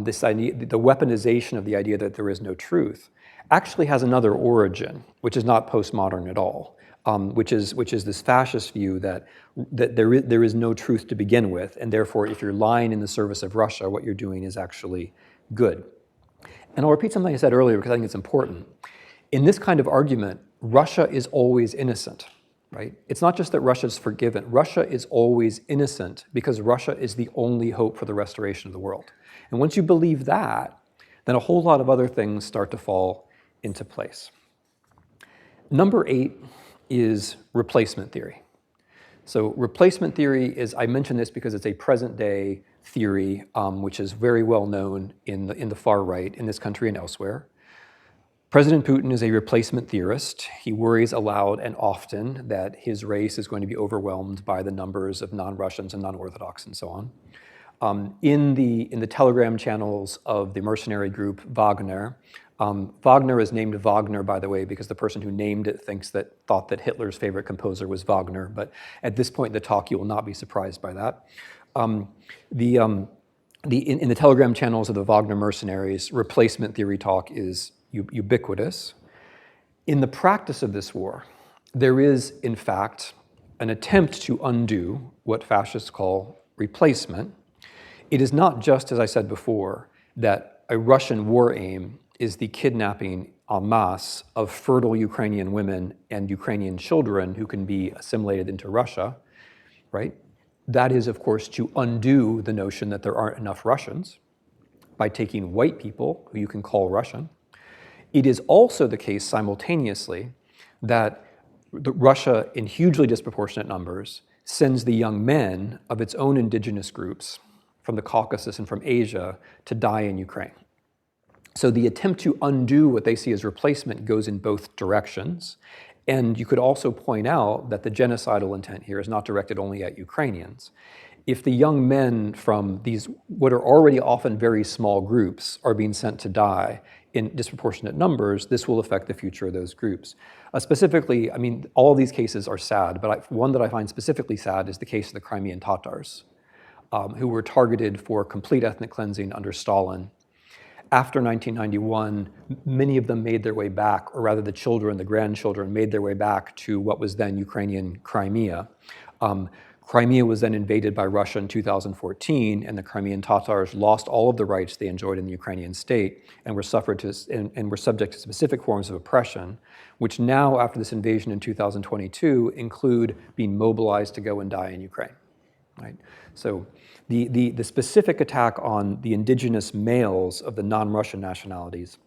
this idea, the weaponization of the idea that there is no truth, actually has another origin, which is not postmodern at all, which is this fascist view that there is no truth to begin with, and therefore, if you're lying in the service of Russia, what you're doing is actually good. And I'll repeat something I said earlier because I think it's important. In this kind of argument, Russia is always innocent, right? It's not just that Russia is forgiven. Russia is always innocent because Russia is the only hope for the restoration of the world. And once you believe that, then a whole lot of other things start to fall into place. Number 8 is replacement theory. So replacement theory is, I mention this because it's a present day theory, which is very well known in the far right in this country and elsewhere. President Putin is a replacement theorist. He worries aloud and often that his race is going to be overwhelmed by the numbers of non-Russians and non-Orthodox and so on. In the Telegram channels of the mercenary group Wagner, Wagner is named Wagner, by the way, because the person who named it thought that Hitler's favorite composer was Wagner. But at this point in the talk, you will not be surprised by that. In the Telegram channels of the Wagner mercenaries, replacement theory talk is ubiquitous. In the practice of this war, there is, in fact, an attempt to undo what fascists call replacement. It is not just, as I said before, that a Russian war aim is the kidnapping en masse of fertile Ukrainian women and Ukrainian children who can be assimilated into Russia, right? That is, of course, to undo the notion that there aren't enough Russians by taking white people who you can call Russian. It is also the case simultaneously that Russia, in hugely disproportionate numbers, sends the young men of its own indigenous groups from the Caucasus and from Asia to die in Ukraine. So the attempt to undo what they see as replacement goes in both directions. And you could also point out that the genocidal intent here is not directed only at Ukrainians. If the young men from these, what are already often very small groups, are being sent to die in disproportionate numbers, this will affect the future of those groups. Specifically, I mean, all of these cases are sad, but one that I find specifically sad is the case of the Crimean Tatars, who were targeted for complete ethnic cleansing under Stalin. After 1991, many of them made their way back, or rather the children, the grandchildren, made their way back to what was then Ukrainian Crimea. Crimea was then invaded by Russia in 2014, and the Crimean Tatars lost all of the rights they enjoyed in the Ukrainian state and were subject to specific forms of oppression, which now, after this invasion in 2022, include being mobilized to go and die in Ukraine. Right? So the specific attack on the indigenous males of the non-Russian nationalities,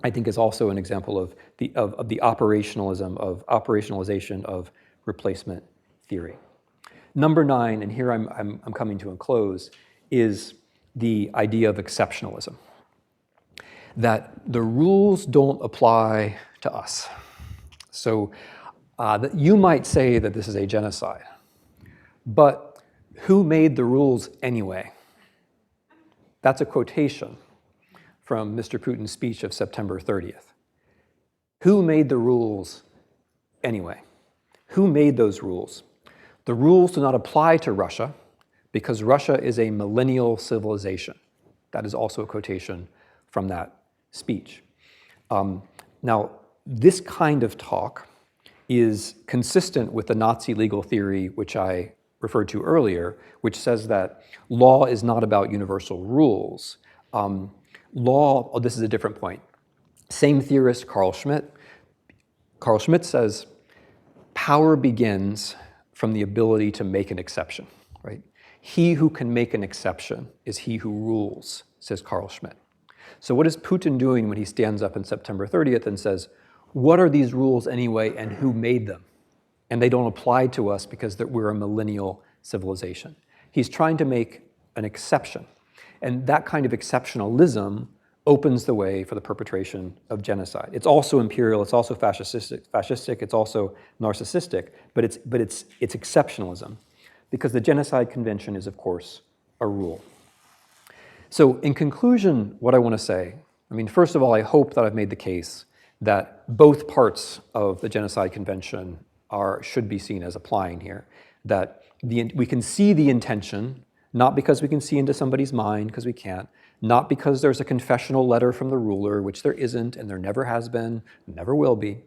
I think, is also an example of the operationalization of replacement theory. Number 9, and here I'm coming to a close, is the idea of exceptionalism. That the rules don't apply to us. So that you might say that this is a genocide, but who made the rules anyway? That's a quotation from Mr. Putin's speech of September 30th. Who made the rules anyway? Who made those rules? The rules do not apply to Russia because Russia is a millennial civilization. That is also a quotation from that speech. Now, this kind of talk is consistent with the Nazi legal theory, which I referred to earlier, which says that law is not about universal rules. This is a different point. Same theorist, Carl Schmitt. Carl Schmitt says, power begins from the ability to make an exception, right? He who can make an exception is he who rules, says Carl Schmitt. So what is Putin doing when he stands up on September 30th and says, what are these rules anyway and who made them? And they don't apply to us because we're a millennial civilization. He's trying to make an exception. And that kind of exceptionalism opens the way for the perpetration of genocide. It's also imperial, it's also fascistic, it's also narcissistic, but it's exceptionalism, because the Genocide Convention is, of course, a rule. So in conclusion, what I want to say, first of all, I hope that I've made the case that both parts of the Genocide Convention should be seen as applying here, that we can see the intention, not because we can see into somebody's mind, because we can't, not because there's a confessional letter from the ruler, which there isn't, and there never has been, never will be,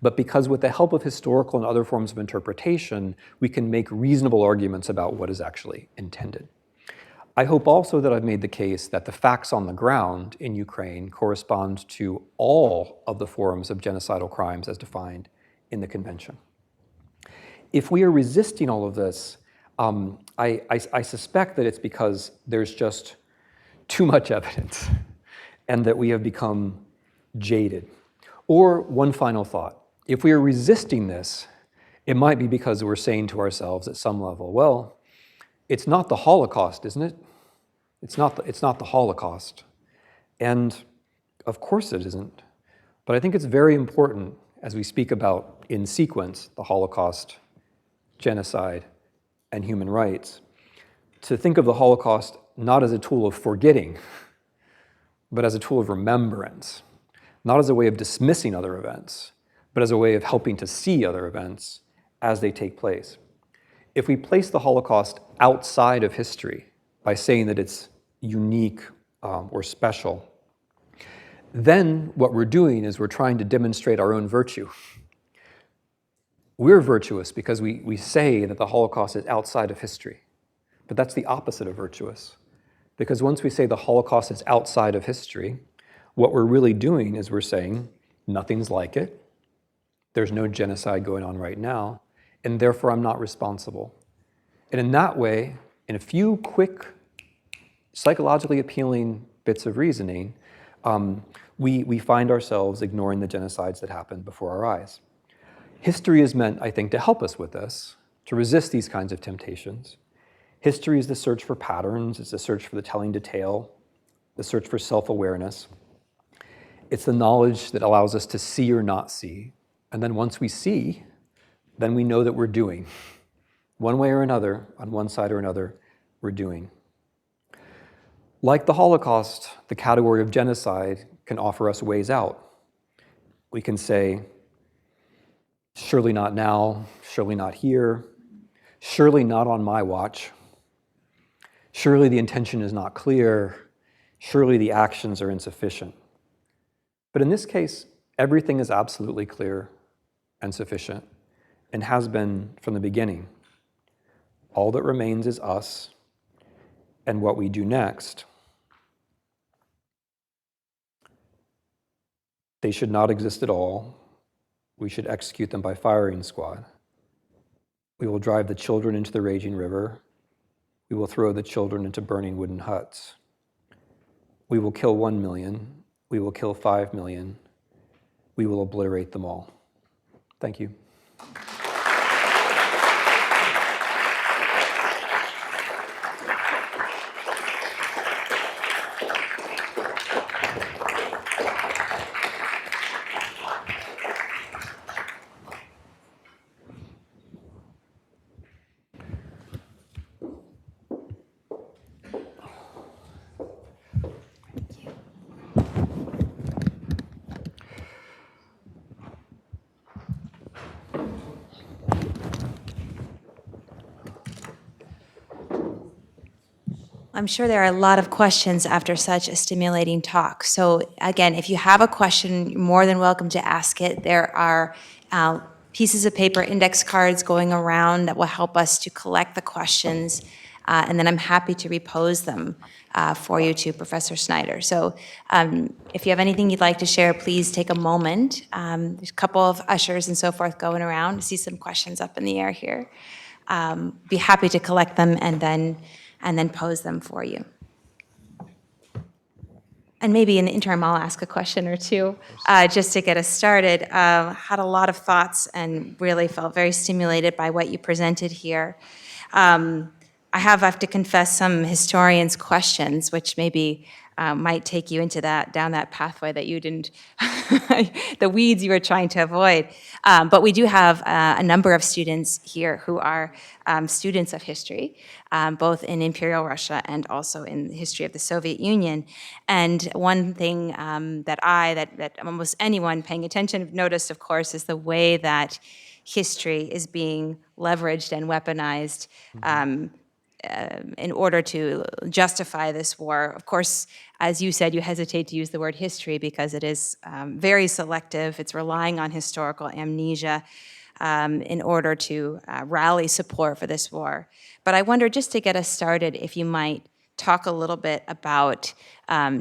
but because with the help of historical and other forms of interpretation, we can make reasonable arguments about what is actually intended. I hope also that I've made the case that the facts on the ground in Ukraine correspond to all of the forms of genocidal crimes as defined in the Convention. If we are resisting all of this, I suspect that it's because there's just too much evidence and that we have become jaded. Or one final thought, if we are resisting this, it might be because we're saying to ourselves at some level, well, it's not the Holocaust, isn't it? It's not the Holocaust. And of course it isn't. But I think it's very important as we speak about, in sequence, the Holocaust, genocide, and human rights, to think of the Holocaust not as a tool of forgetting, but as a tool of remembrance, not as a way of dismissing other events, but as a way of helping to see other events as they take place. If we place the Holocaust outside of history by saying that it's unique or special, then what we're doing is we're trying to demonstrate our own virtue. We're virtuous because we say that the Holocaust is outside of history, but that's the opposite of virtuous. Because once we say the Holocaust is outside of history, what we're really doing is we're saying nothing's like it, there's no genocide going on right now, and therefore I'm not responsible. And in that way, in a few quick, psychologically appealing bits of reasoning, we find ourselves ignoring the genocides that happened before our eyes. History is meant, I think, to help us with this, to resist these kinds of temptations. History is the search for patterns, it's the search for the telling detail, the search for self-awareness. It's the knowledge that allows us to see or not see. And then once we see, then we know that we're doing. One way or another, on one side or another, we're doing. Like the Holocaust, the category of genocide can offer us ways out. We can say, surely not now, surely not here, surely not on my watch, surely the intention is not clear, surely the actions are insufficient. But in this case, everything is absolutely clear and sufficient and has been from the beginning. All that remains is us and what we do next. They should not exist at all. We should execute them by firing squad. We will drive the children into the raging river. We will throw the children into burning wooden huts. We will kill 1 million. We will kill 5 million. We will obliterate them all. Thank you. I'm sure there are a lot of questions after such a stimulating talk. So again, if you have a question, you're more than welcome to ask it. There are pieces of paper, index cards going around that will help us to collect the questions, and then I'm happy to repose them for you to Professor Snyder. So if you have anything you'd like to share, please take a moment. There's a couple of ushers and so forth going around. I see some questions up in the air here. Be happy to collect them and then pose them for you. And maybe in the interim, I'll ask a question or two, just to get us started. Had a lot of thoughts and really felt very stimulated by what you presented here. I have to confess, some historians' questions, which maybe might take you into down that pathway that you didn't, the weeds you were trying to avoid. But we do have a number of students here who are students of history, both in Imperial Russia and also in the history of the Soviet Union. And one thing that almost anyone paying attention noticed, of course, is the way that history is being leveraged and weaponized in order to justify this war. Of course, as you said, you hesitate to use the word history because it is very selective. It's relying on historical amnesia in order to rally support for this war. But I wonder, just to get us started, if you might talk a little bit about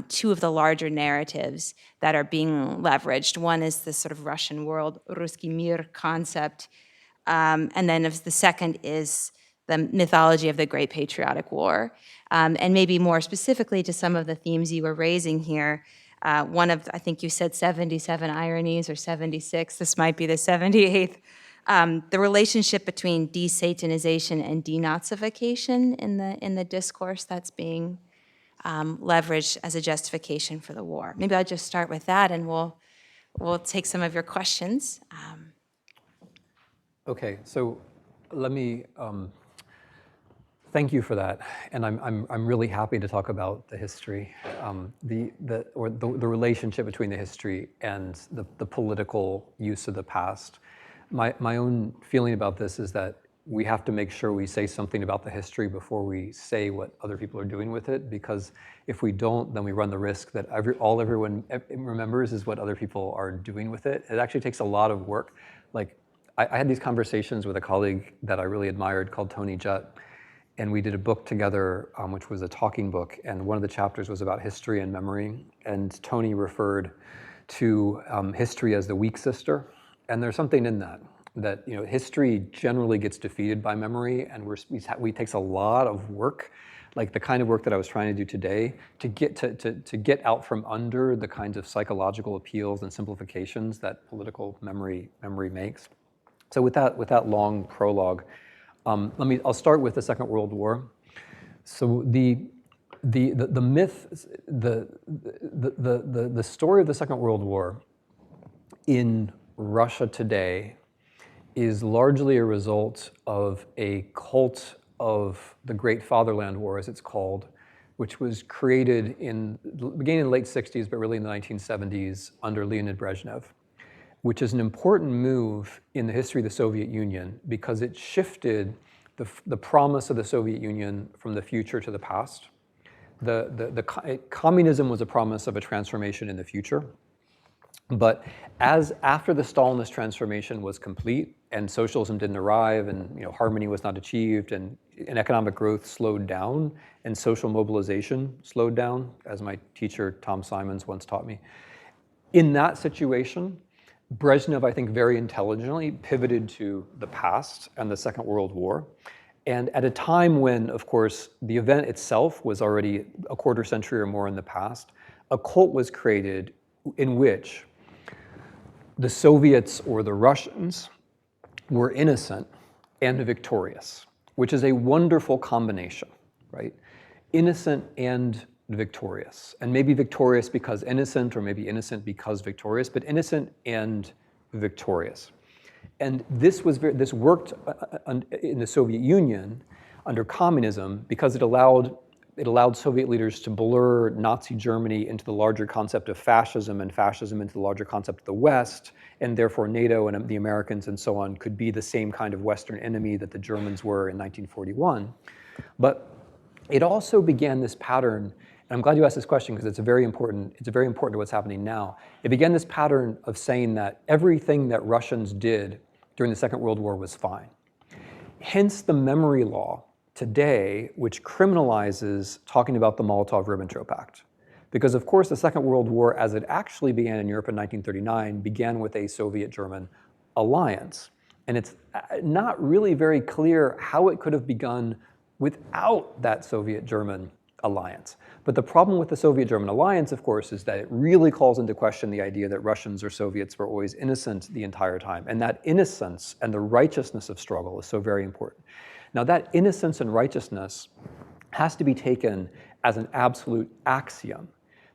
two of the larger narratives that are being leveraged. One is the sort of Russian world, Ruski Mir concept, and then the second is the mythology of the Great Patriotic War. And maybe more specifically to some of the themes you were raising here, one of, I think you said 77 ironies or 76, this might be the 78th, the relationship between desatanization and denazification in the discourse that's being leveraged as a justification for the war. Maybe I'll just start with that and we'll take some of your questions. Okay, so let me thank you for that, and I'm really happy to talk about the history, the relationship between the history and the political use of the past. My own feeling about this is that we have to make sure we say something about the history before we say what other people are doing with it, because if we don't, then we run the risk that all everyone remembers is what other people are doing with it. It actually takes a lot of work. Like, I had these conversations with a colleague that I really admired called Tony Jutt, and we did a book together, which was a talking book, and one of the chapters was about history and memory, and Tony referred to history as the weak sister, and there's something in that history generally gets defeated by memory, and it takes a lot of work, like the kind of work that I was trying to do today, to get out from under the kinds of psychological appeals and simplifications that political memory makes. So with that long prologue, I'll start with the Second World War. So the myth, the story of the Second World War in Russia today is largely a result of a cult of the Great Fatherland War, as it's called, which was created beginning in the late 60s, but really in the 1970s under Leonid Brezhnev, which is an important move in the history of the Soviet Union because it shifted the promise of the Soviet Union from the future to the past. Communism was a promise of a transformation in the future. But as after the Stalinist transformation was complete and socialism didn't arrive and harmony was not achieved and economic growth slowed down and social mobilization slowed down, as my teacher Tom Simons once taught me, in that situation, Brezhnev, I think, very intelligently pivoted to the past and the Second World War. And at a time when, of course, the event itself was already a quarter century or more in the past, a cult was created in which the Soviets or the Russians were innocent and victorious, which is a wonderful combination, right? Innocent and victorious. And maybe victorious because innocent, or maybe innocent because victorious, but innocent and victorious. And this worked in the Soviet Union under communism because it allowed Soviet leaders to blur Nazi Germany into the larger concept of fascism and fascism into the larger concept of the West, and therefore NATO and the Americans and so on could be the same kind of Western enemy that the Germans were in 1941. But it also began this pattern, and I'm glad you asked this question because it's very important to what's happening now. It began this pattern of saying that everything that Russians did during the Second World War was fine. Hence the memory law today, which criminalizes talking about the Molotov-Ribbentrop Pact. Because of course the Second World War, as it actually began in Europe in 1939, began with a Soviet-German alliance. And it's not really very clear how it could have begun without that Soviet-German alliance. But the problem with the Soviet-German alliance, of course, is that it really calls into question the idea that Russians or Soviets were always innocent the entire time. And that innocence and the righteousness of struggle is so very important. Now that innocence and righteousness has to be taken as an absolute axiom,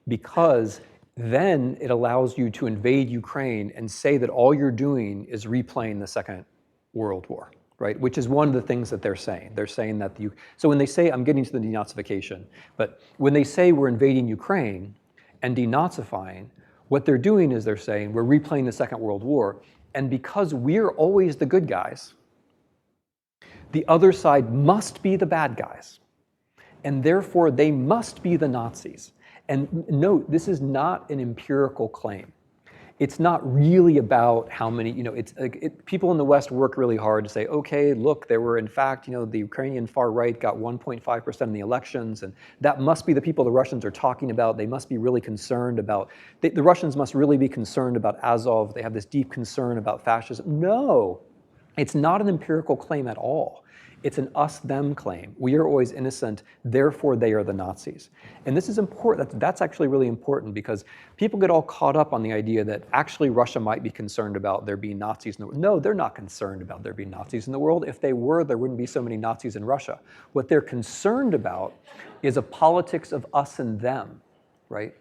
because then it allows you to invade Ukraine and say that all you're doing is replaying the Second World War, right? Which is one of the things that they're saying. They're saying that so when they say, I'm getting to the denazification, but when they say we're invading Ukraine and denazifying, what they're doing is they're saying we're replaying the Second World War, and because we're always the good guys, the other side must be the bad guys, and therefore they must be the Nazis. And note, this is not an empirical claim. It's not really about how many, people in the West work really hard to say, okay, look, there were in fact, the Ukrainian far right got 1.5% in the elections, and that must be the people the Russians are talking about. They must be really concerned about, the Russians must really be concerned about Azov. They have this deep concern about fascism. No. It's not an empirical claim at all. It's an us-them claim. We are always innocent, therefore they are the Nazis. And this is important. That's actually really important because people get all caught up on the idea that actually Russia might be concerned about there being Nazis in the world. No, they're not concerned about there being Nazis in the world. If they were, there wouldn't be so many Nazis in Russia. What they're concerned about is a politics of us and them, right?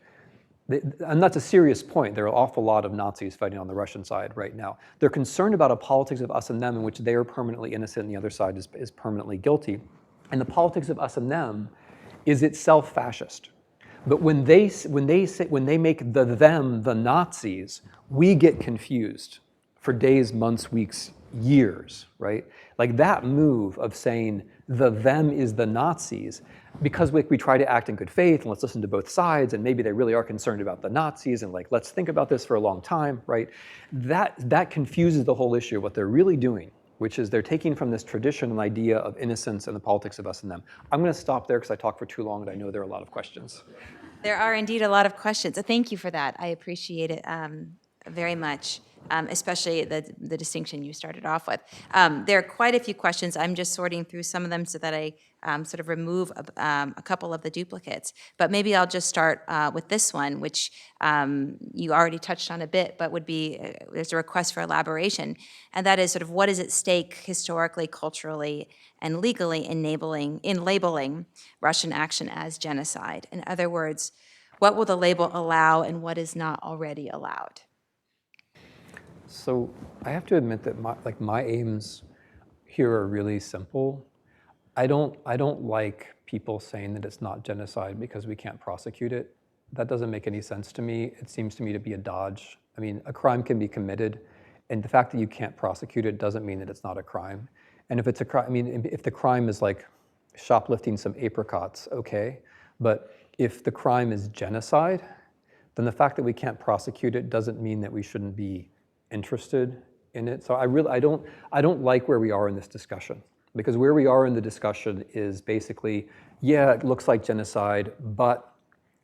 And that's a serious point. There are an awful lot of Nazis fighting on the Russian side right now. They're concerned about a politics of us and them in which they are permanently innocent and the other side is permanently guilty. And the politics of us and them is itself fascist. But when they make the them the Nazis, we get confused for days, months, weeks, years, right? Like that move of saying the them is the Nazis, because we try to act in good faith and let's listen to both sides and maybe they really are concerned about the Nazis and let's think about this for a long time, right? That confuses the whole issue of what they're really doing, which is they're taking from this tradition an idea of innocence and the politics of us and them. I'm going to stop there because I talked for too long and I know there are a lot of questions. There are indeed a lot of questions. Thank you for that. I appreciate it very much, especially the distinction you started off with. There are quite a few questions. I'm just sorting through some of them so that I sort of remove a couple of the duplicates. But maybe I'll just start with this one, which you already touched on a bit, but would be, there's a request for elaboration. And that is sort of what is at stake historically, culturally, and legally in labeling Russian action as genocide? In other words, what will the label allow and what is not already allowed? So I have to admit that my aims here are really simple. I don't like people saying that it's not genocide because we can't prosecute it. That doesn't make any sense to me. It seems to me to be a dodge. I mean, a crime can be committed, and the fact that you can't prosecute it doesn't mean that it's not a crime. And if it's a crime, I mean, if the crime is like shoplifting some apricots, okay. But if the crime is genocide, then the fact that we can't prosecute it doesn't mean that we shouldn't be interested in it. So I don't like where we are in this discussion, because where we are in the discussion is basically, yeah, it looks like genocide, but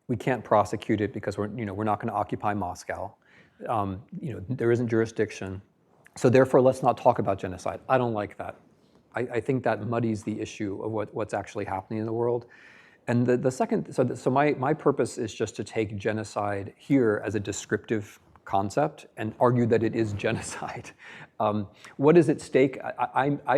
we can't prosecute it because we're not going to occupy Moscow. There isn't jurisdiction. So therefore, let's not talk about genocide. I don't like that. I think that muddies the issue of what's actually happening in the world. And the second, so my purpose is just to take genocide here as a descriptive concept and argue that it is genocide. What is at stake?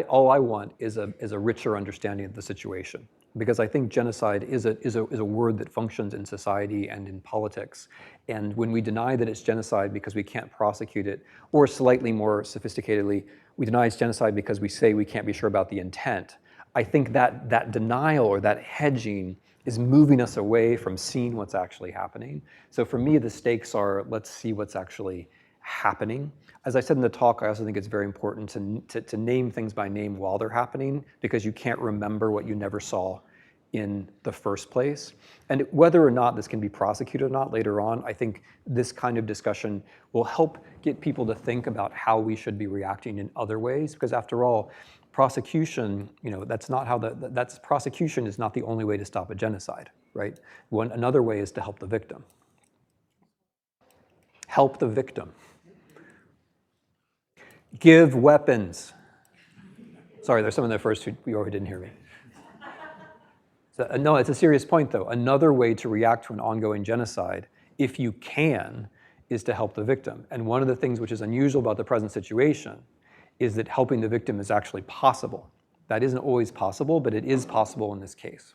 All I want is a richer understanding of the situation, because I think genocide is a word that functions in society and in politics. And when we deny that it's genocide because we can't prosecute it, or slightly more sophisticatedly, we deny it's genocide because we say we can't be sure about the intent, I think that denial or that hedging is moving us away from seeing what's actually happening. So for me, the stakes are, let's see what's actually happening. As I said in the talk, I also think it's very important to name things by name while they're happening, because you can't remember what you never saw in the first place. And whether or not this can be prosecuted or not later on, I think this kind of discussion will help get people to think about how we should be reacting in other ways, because after all, prosecution, prosecution is not the only way to stop a genocide, right? Another way is to help the victim. Help the victim. Give weapons. Sorry, there's someone there first who didn't hear me. So, no, it's a serious point though. Another way to react to an ongoing genocide, if you can, is to help the victim. And one of the things which is unusual about the present situation is that helping the victim is actually possible. That isn't always possible, but it is possible in this case.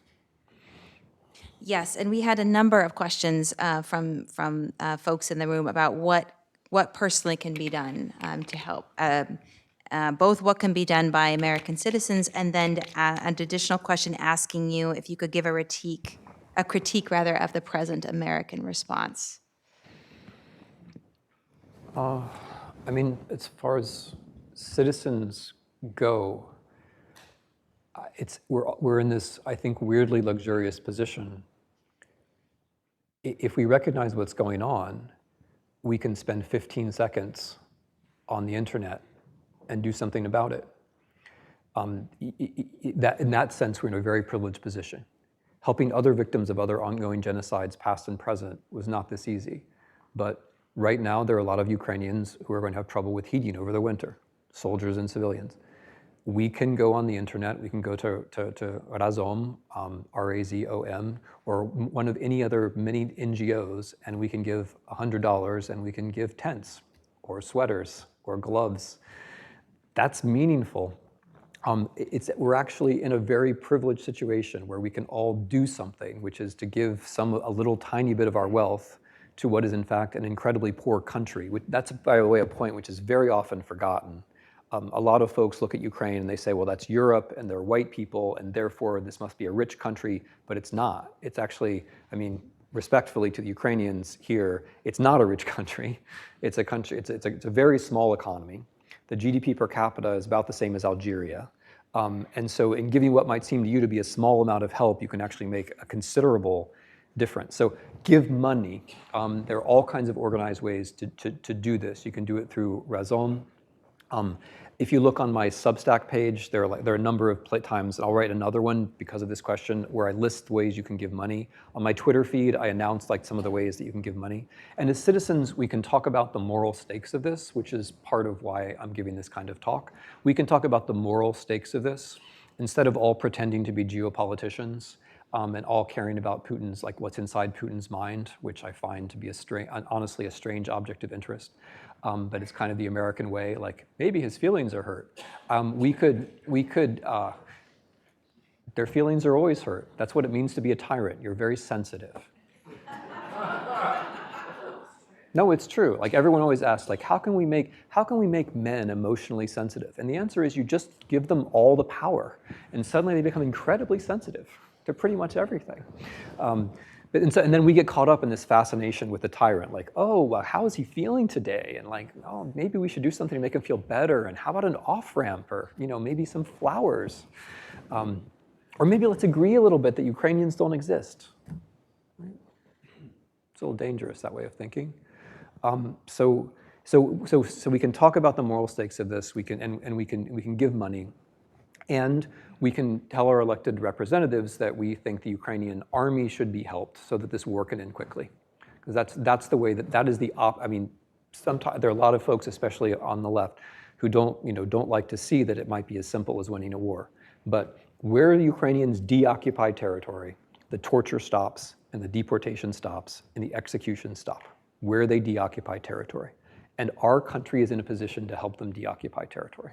Yes, and we had a number of questions from folks in the room about what personally can be done to help. Both what can be done by American citizens, and then an additional question asking you if you could give a critique rather of the present American response. I mean, as far as citizens go, we're in this, I think, weirdly luxurious position. If we recognize what's going on, we can spend 15 seconds on the internet and do something about it. In that sense, we're in a very privileged position. Helping other victims of other ongoing genocides, past and present, was not this easy. But right now, there are a lot of Ukrainians who are going to have trouble with heating over the winter, soldiers and civilians. We can go on the internet, we can go to Razom, R-A-Z-O-M, or one of any other many NGOs, and we can give $100, and we can give tents, or sweaters, or gloves. That's meaningful. We're actually in a very privileged situation where we can all do something, which is to give a little tiny bit of our wealth to what is in fact an incredibly poor country. That's, by the way, a point which is very often forgotten. A lot of folks look at Ukraine and they say, well, that's Europe and they're white people and therefore this must be a rich country, but it's not. It's actually, I mean, respectfully to the Ukrainians here, it's not a rich country. It's a country, it's a very small economy. The GDP per capita is about the same as Algeria. And so in giving what might seem to you to be a small amount of help, you can actually make a considerable difference. So give money. There are all kinds of organized ways to do this. You can do it through Razom. If you look on my Substack page, there are a number of times, and I'll write another one because of this question, where I list ways you can give money. On my Twitter feed, I announced some of the ways that you can give money. And as citizens, we can talk about the moral stakes of this, which is part of why I'm giving this kind of talk. We can talk about the moral stakes of this, instead of all pretending to be geopoliticians and all caring about Putin's, what's inside Putin's mind, which I find to be honestly a strange object of interest. But it's kind of the American way, maybe his feelings are hurt. Their feelings are always hurt. That's what it means to be a tyrant. You're very sensitive. No, it's true. Everyone always asks, how can we make men emotionally sensitive? And the answer is you just give them all the power, and suddenly they become incredibly sensitive to pretty much everything. And then we get caught up in this fascination with the tyrant, how is he feeling today? And oh, maybe we should do something to make him feel better. And how about an off-ramp, or maybe some flowers? Or maybe let's agree a little bit that Ukrainians don't exist. It's a little dangerous, that way of thinking. So we can talk about the moral stakes of this. We can give money, and we can tell our elected representatives that we think the Ukrainian army should be helped so that this war can end quickly. Because that's the way that is the I mean, sometimes there are a lot of folks, especially on the left, who don't like to see that it might be as simple as winning a war. But where the Ukrainians deoccupy territory, the torture stops, and the deportation stops, and the execution stop. Where they deoccupy territory, and our country is in a position to help them deoccupy territory.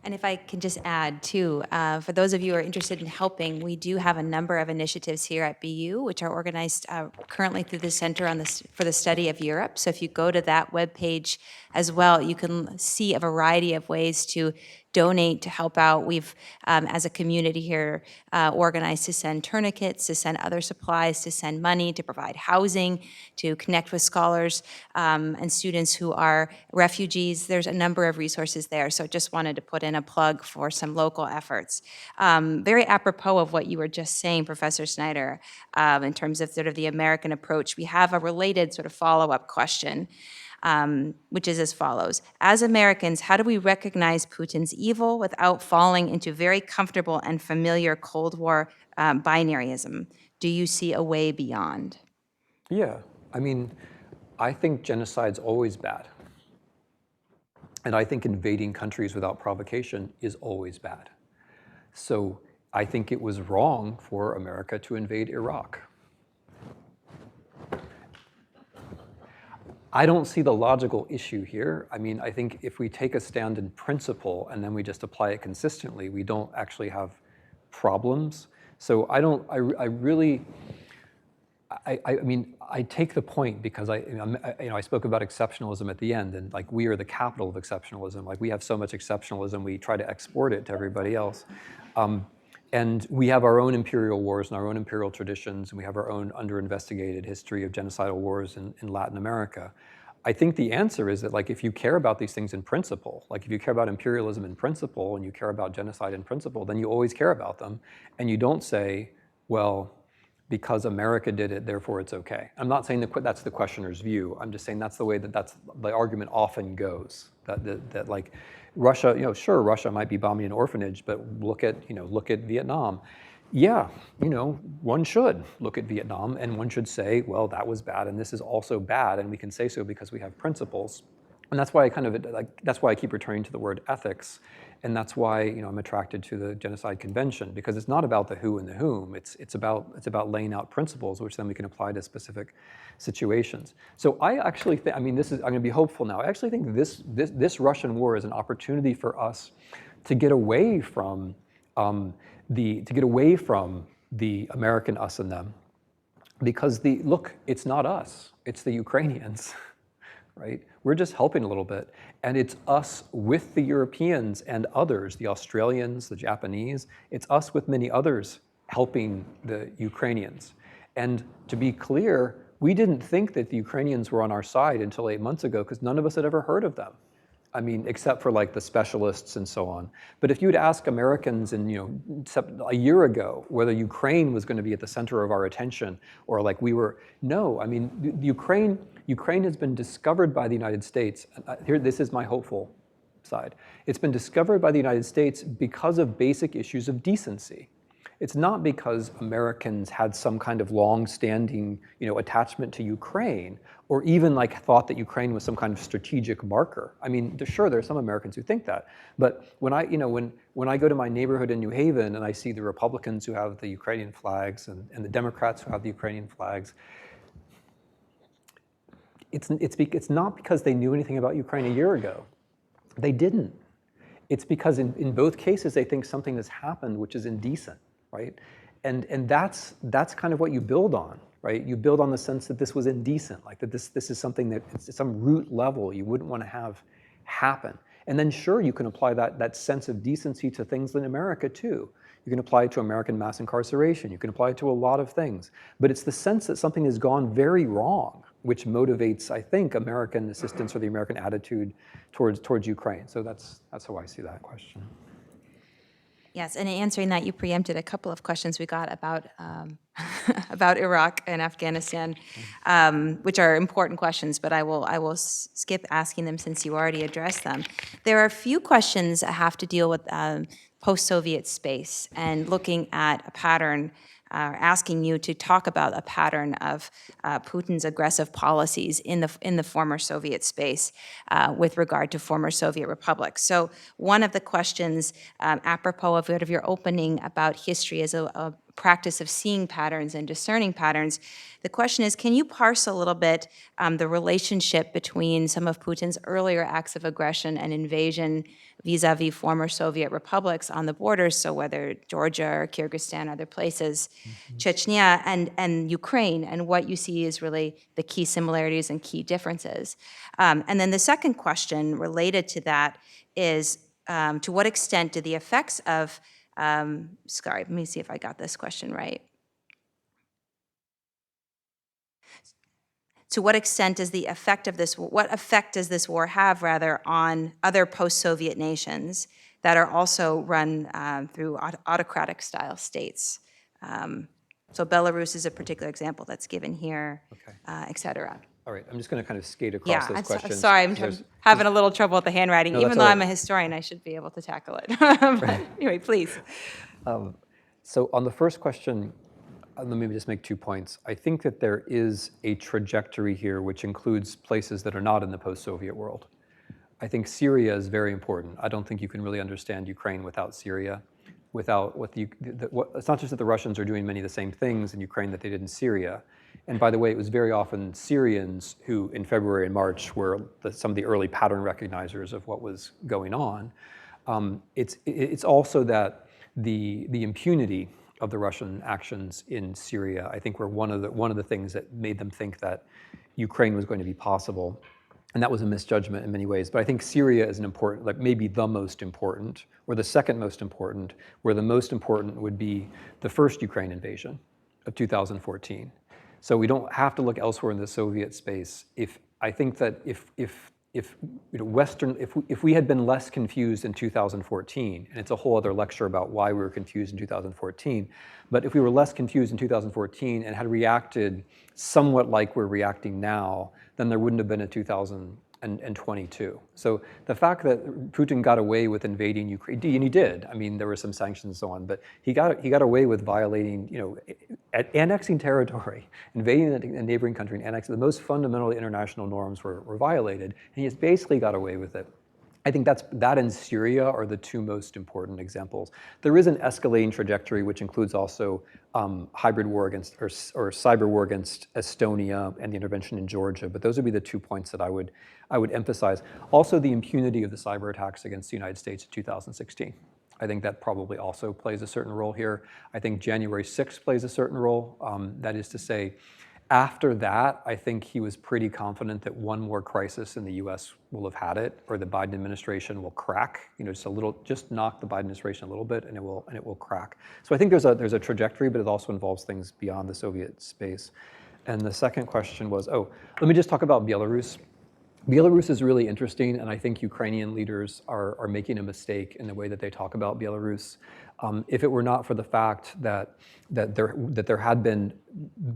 And if I can just add too, for those of you who are interested in helping, we do have a number of initiatives here at BU, which are organized currently through the Center for the Study of Europe. So if you go to that webpage as well, you can see a variety of ways to donate, to help out. We've, as a community here, organized to send tourniquets, to send other supplies, to send money, to provide housing, to connect with scholars and students who are refugees. There's a number of resources there, so just wanted to put in a plug for some local efforts. Very apropos of what you were just saying, Professor Snyder, in terms of sort of the American approach, we have a related sort of follow-up question. Which is as follows. As Americans, how do we recognize Putin's evil without falling into very comfortable and familiar Cold War binaryism? Do you see a way beyond? Yeah, I mean, I think genocide's always bad. And I think invading countries without provocation is always bad. So I think it was wrong for America to invade Iraq. I don't see the logical issue here. I mean, I think if we take a stand in principle and then we just apply it consistently, we don't actually have problems. So I mean, I take the point because I spoke about exceptionalism at the end, and like we are the capital of exceptionalism. Like we have so much exceptionalism, we try to export it to everybody else. And we have our own imperial wars and our own imperial traditions, and we have our own under-investigated history of genocidal wars in Latin America. I think the answer is that like if you care about these things in principle, like if you care about imperialism in principle and you care about genocide in principle, then you always care about them. And you don't say, well, because America did it, therefore it's okay. I'm not saying that's the questioner's view. I'm just saying that's the way that's the argument often goes. That like Russia, sure, Russia might be bombing an orphanage, but look at Vietnam. Yeah, one should look at Vietnam and one should say, well, that was bad and this is also bad, and we can say so because we have principles. And that's why that's why I keep returning to the word ethics, and that's why I'm attracted to the Genocide Convention, because it's not about the who and the whom. It's about laying out principles which then we can apply to specific situations. So I actually think, I'm going to be hopeful now. I actually think this Russian war is an opportunity for us to get away from the American us and them, because look, it's not us, it's the Ukrainians. Right? We're just helping a little bit. And it's us with the Europeans and others, the Australians, the Japanese, it's us with many others helping the Ukrainians. And to be clear, we didn't think that the Ukrainians were on our side until 8 months ago because none of us had ever heard of them. I mean, except for like the specialists and so on. But if you would ask Americans a year ago whether Ukraine was going to be at the center of our attention, or like no, I mean, Ukraine has been discovered by the United States. This is my hopeful side. It's been discovered by the United States because of basic issues of decency. It's not because Americans had some kind of long-standing, attachment to Ukraine, or even like thought that Ukraine was some kind of strategic marker. I mean, sure, there are some Americans who think that, but when I go to my neighborhood in New Haven and I see the Republicans who have the Ukrainian flags and the Democrats who have the Ukrainian flags, it's not because they knew anything about Ukraine a year ago. They didn't. It's because in both cases they think something has happened which is indecent. Right? And that's kind of what you build on, right? You build on the sense that this was indecent, like that this is something that it's some root level you wouldn't want to have happen. And then sure, you can apply that sense of decency to things in America too. You can apply it to American mass incarceration. You can apply it to a lot of things. But it's the sense that something has gone very wrong, which motivates, I think, American assistance or the American attitude towards Ukraine. So that's how I see that question. Yes, and in answering that, you preempted a couple of questions we got about about Iraq and Afghanistan, which are important questions, but I will skip asking them since you already addressed them. There are a few questions that have to deal with post-Soviet space and looking at a pattern, asking you to talk about a pattern of Putin's aggressive policies in the former Soviet space with regard to former Soviet republics. So one of the questions, apropos of your opening about history as a practice of seeing patterns and discerning patterns, the question is, can you parse a little bit the relationship between some of Putin's earlier acts of aggression and invasion vis-a-vis former Soviet republics on the borders, so whether Georgia or Kyrgyzstan, other places, Chechnya, and Ukraine, and what you see is really the key similarities and key differences. And then the second question related to that is, to what extent do the effects of, sorry, let me see if I got this question right. To what extent does the effect of this, what effect does this war have, rather, on other post-Soviet nations that are also run through autocratic-style states? So Belarus is a particular example that's given here, Okay. et cetera. All right, I'm just going to kind of skate across Yeah, those questions. sorry, I'm There's- having a little trouble with the handwriting. No, Even that's though all I'm a right. historian, I should be able to tackle it. But anyway, please. So on the first question, let me just make 2 points. I think that there is a trajectory here which includes places that are not in the post-Soviet world. I think Syria is very important. I don't think you can really understand Ukraine without Syria, without it's not just that the Russians are doing many of the same things in Ukraine that they did in Syria. And by the way, it was very often Syrians who in February and March were some of the early pattern recognizers of what was going on. It's also that the impunity of the Russian actions in Syria, I think, were one of the things that made them think that Ukraine was going to be possible. And that was a misjudgment in many ways. But I think Syria is an important, like maybe the most important, or the second most important, where the most important would be the first Ukraine invasion of 2014. So we don't have to look elsewhere in the Soviet space. I think that if we had been less confused in 2014, and it's a whole other lecture about why we were confused in 2014, but if we were less confused in 2014 and had reacted somewhat like we're reacting now, then there wouldn't have been a 2022. So the fact that Putin got away with invading Ukraine, and he did. I mean, there were some sanctions and so on, but he got away with violating, annexing territory, invading a neighboring country and annexing. The most fundamental international norms were violated, and he just basically got away with it. I think that and Syria are the two most important examples. There is an escalating trajectory, which includes also hybrid war against or cyber war against Estonia and the intervention in Georgia. But those would be the 2 points that I would emphasize. Also, the impunity of the cyber attacks against the United States in 2016. I think that probably also plays a certain role here. I think January 6th plays a certain role. That is to say, after that, I think he was pretty confident that one more crisis in the U.S. will have had it, or the Biden administration will crack. Just knock the Biden administration a little bit, and it will crack. So I think there's a trajectory, but it also involves things beyond the Soviet space. And the second question was, let me just talk about Belarus. Belarus is really interesting, and I think Ukrainian leaders are making a mistake in the way that they talk about Belarus. If it were not for the fact that there had been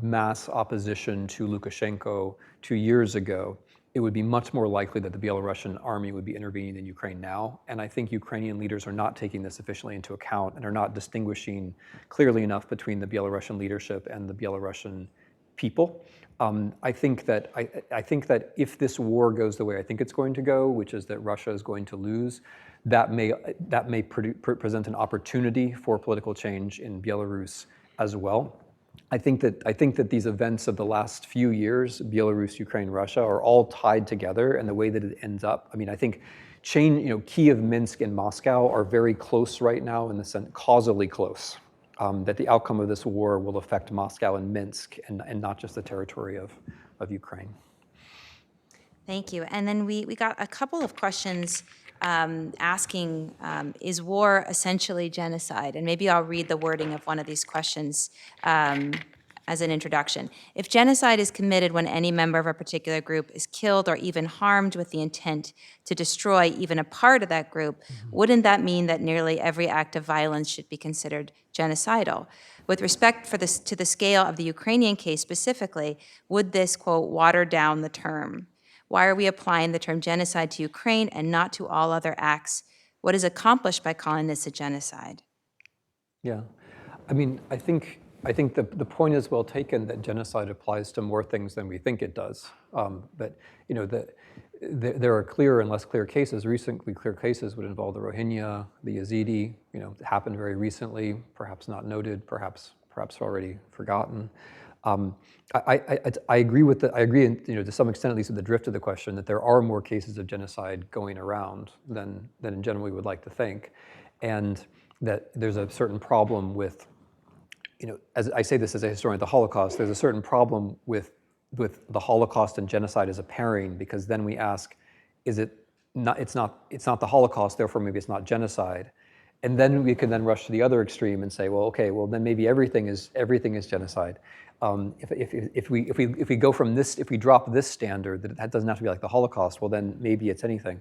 mass opposition to Lukashenko 2 years ago, it would be much more likely that the Belarusian army would be intervening in Ukraine now. And I think Ukrainian leaders are not taking this sufficiently into account and are not distinguishing clearly enough between the Belarusian leadership and the Belarusian people. I think that if this war goes the way I think it's going to go, which is that Russia is going to lose, that may present an opportunity for political change in Belarus as well. I think that these events of the last few years, Belarus, Ukraine, Russia, are all tied together, and the way that it ends up. I mean, I think Kiev, Minsk, and Moscow are very close right now, in the sense causally close. That the outcome of this war will affect Moscow and Minsk, and not just the territory of Ukraine. Thank you. And then we got a couple of questions asking, is war essentially genocide? And maybe I'll read the wording of one of these questions as an introduction. If genocide is committed when any member of a particular group is killed or even harmed with the intent to destroy even a part of that group, wouldn't that mean that nearly every act of violence should be considered genocidal? With respect to the scale of the Ukrainian case specifically, would this, quote, water down the term? Why are we applying the term genocide to Ukraine and not to all other acts? What is accomplished by calling this a genocide? Yeah, I mean, I think the point is well taken that genocide applies to more things than we think it does. But you know, there are clear and less clear cases. Recently, clear cases would involve the Rohingya, the Yazidi. You know, it happened very recently, perhaps not noted, perhaps already forgotten. I agree with I agree, you know, to some extent at least with the drift of the question, that there are more cases of genocide going around than in general we would like to think, and that there's a certain problem with, you know, as I say this as a historian of the Holocaust, there's a certain problem with the Holocaust and genocide as a pairing, because then we ask, is it not? It's not the Holocaust, therefore maybe it's not genocide, and then we can then rush to the other extreme and say, well, okay, well then maybe everything is genocide. If we go from this, if we drop this standard that doesn't have to be like the Holocaust, well then maybe it's anything.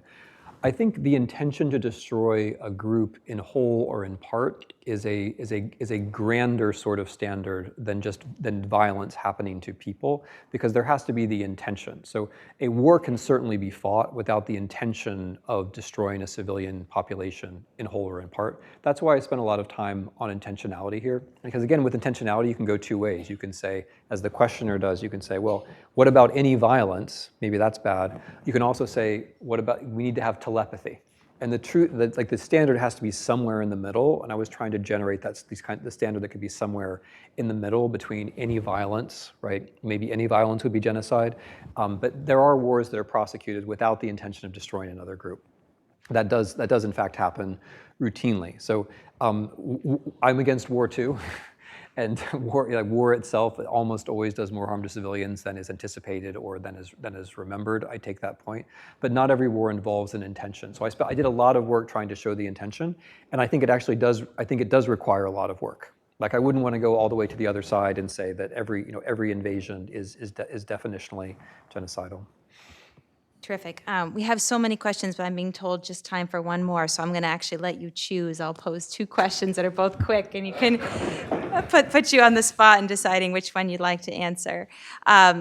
I think the intention to destroy a group in whole or in part is a grander sort of standard than violence happening to people, because there has to be the intention. So a war can certainly be fought without the intention of destroying a civilian population in whole or in part. That's why I spent a lot of time on intentionality here, because again, with intentionality, you can go two ways. You can say, as the questioner does, you can say, well, what about any violence? Maybe that's bad. You can also say, what about, we need to have telepathy. And the truth, like the standard has to be somewhere in the middle, and I was trying to generate the standard that could be somewhere in the middle between any violence, right? Maybe any violence would be genocide, but there are wars that are prosecuted without the intention of destroying another group. That does in fact happen routinely. So I'm against war too. And war itself almost always does more harm to civilians than is anticipated or than is remembered. I take that point, but not every war involves an intention. So I did a lot of work trying to show the intention, and I think it actually does. I think it does require a lot of work. Like I wouldn't want to go all the way to the other side and say that every invasion is definitionally genocidal. Terrific. We have so many questions, but I'm being told just time for one more, so I'm going to actually let you choose. I'll pose two questions that are both quick, and you can put you on the spot in deciding which one you'd like to answer.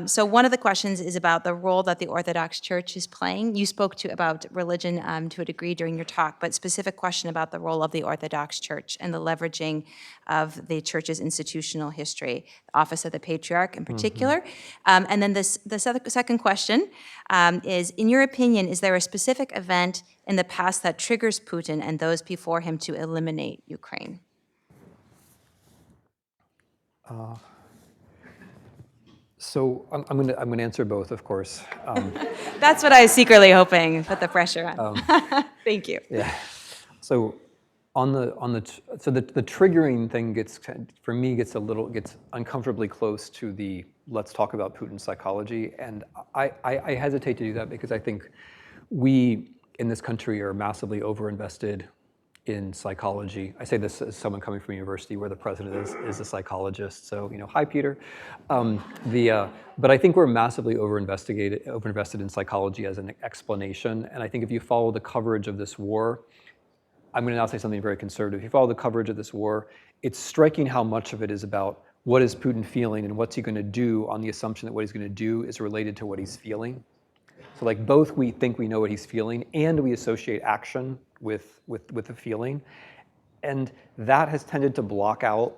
So one of the questions is about the role that the Orthodox Church is playing. You spoke about religion to a degree during your talk, but specific question about the role of the Orthodox Church and the leveraging of the Church's institutional history, the Office of the Patriarch in particular. And then the second question is, in your opinion, is there a specific event in the past that triggers Putin and those before him to eliminate Ukraine? So I'm going to answer both, of course. That's what I was secretly hoping. Put the pressure on. Thank you. Yeah. So the triggering thing gets uncomfortably close to the let's talk about Putin's psychology, and I hesitate to do that because I think we in this country are massively overinvested in psychology. I say this as someone coming from a university where the president is a psychologist, so hi Peter. But I think we're massively overinvested in psychology as an explanation, and I think if you follow the coverage of this war, I'm going to now say something very conservative. If you follow the coverage of this war, it's striking how much of it is about what is Putin feeling and what's he going to do on the assumption that what he's going to do is related to what he's feeling. So like both we think we know what he's feeling and we associate action with the feeling. And that has tended to block out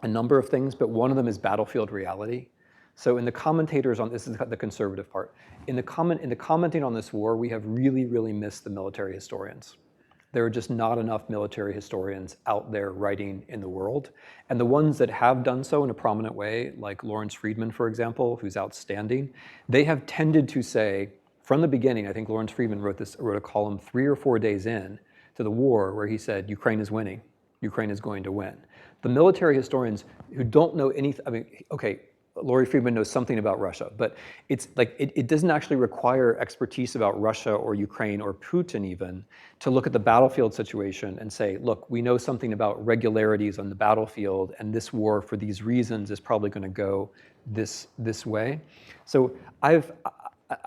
a number of things, but one of them is battlefield reality. So in the commentators on, this is the conservative part, in the commenting on this war, we have really, really missed the military historians. There are just not enough military historians out there writing in the world. And the ones that have done so in a prominent way, like Lawrence Friedman, for example, who's outstanding, they have tended to say, from the beginning, I think Lawrence Friedman wrote a column 3 or 4 days in to the war where he said, Ukraine is winning, Ukraine is going to win. The military historians who don't know anything, I mean, okay, Laurie Friedman knows something about Russia, but it's like it doesn't actually require expertise about Russia or Ukraine or Putin even to look at the battlefield situation and say, look, we know something about regularities on the battlefield, and this war for these reasons is probably going to go this way. So I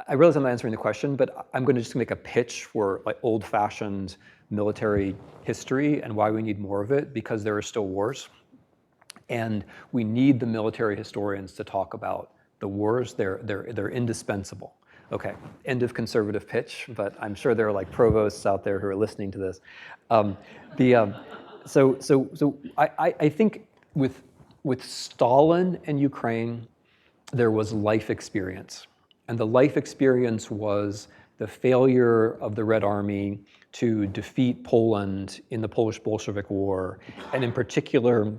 realize I'm not answering the question, but I'm going to just make a pitch for like old-fashioned military history and why we need more of it, because there are still wars. And we need the military historians to talk about the wars. They're indispensable. Okay, end of conservative pitch, but I'm sure there are like provosts out there who are listening to this. So I think with Stalin and Ukraine, there was life experience. And the life experience was the failure of the Red Army to defeat Poland in the Polish Bolshevik War, and in particular,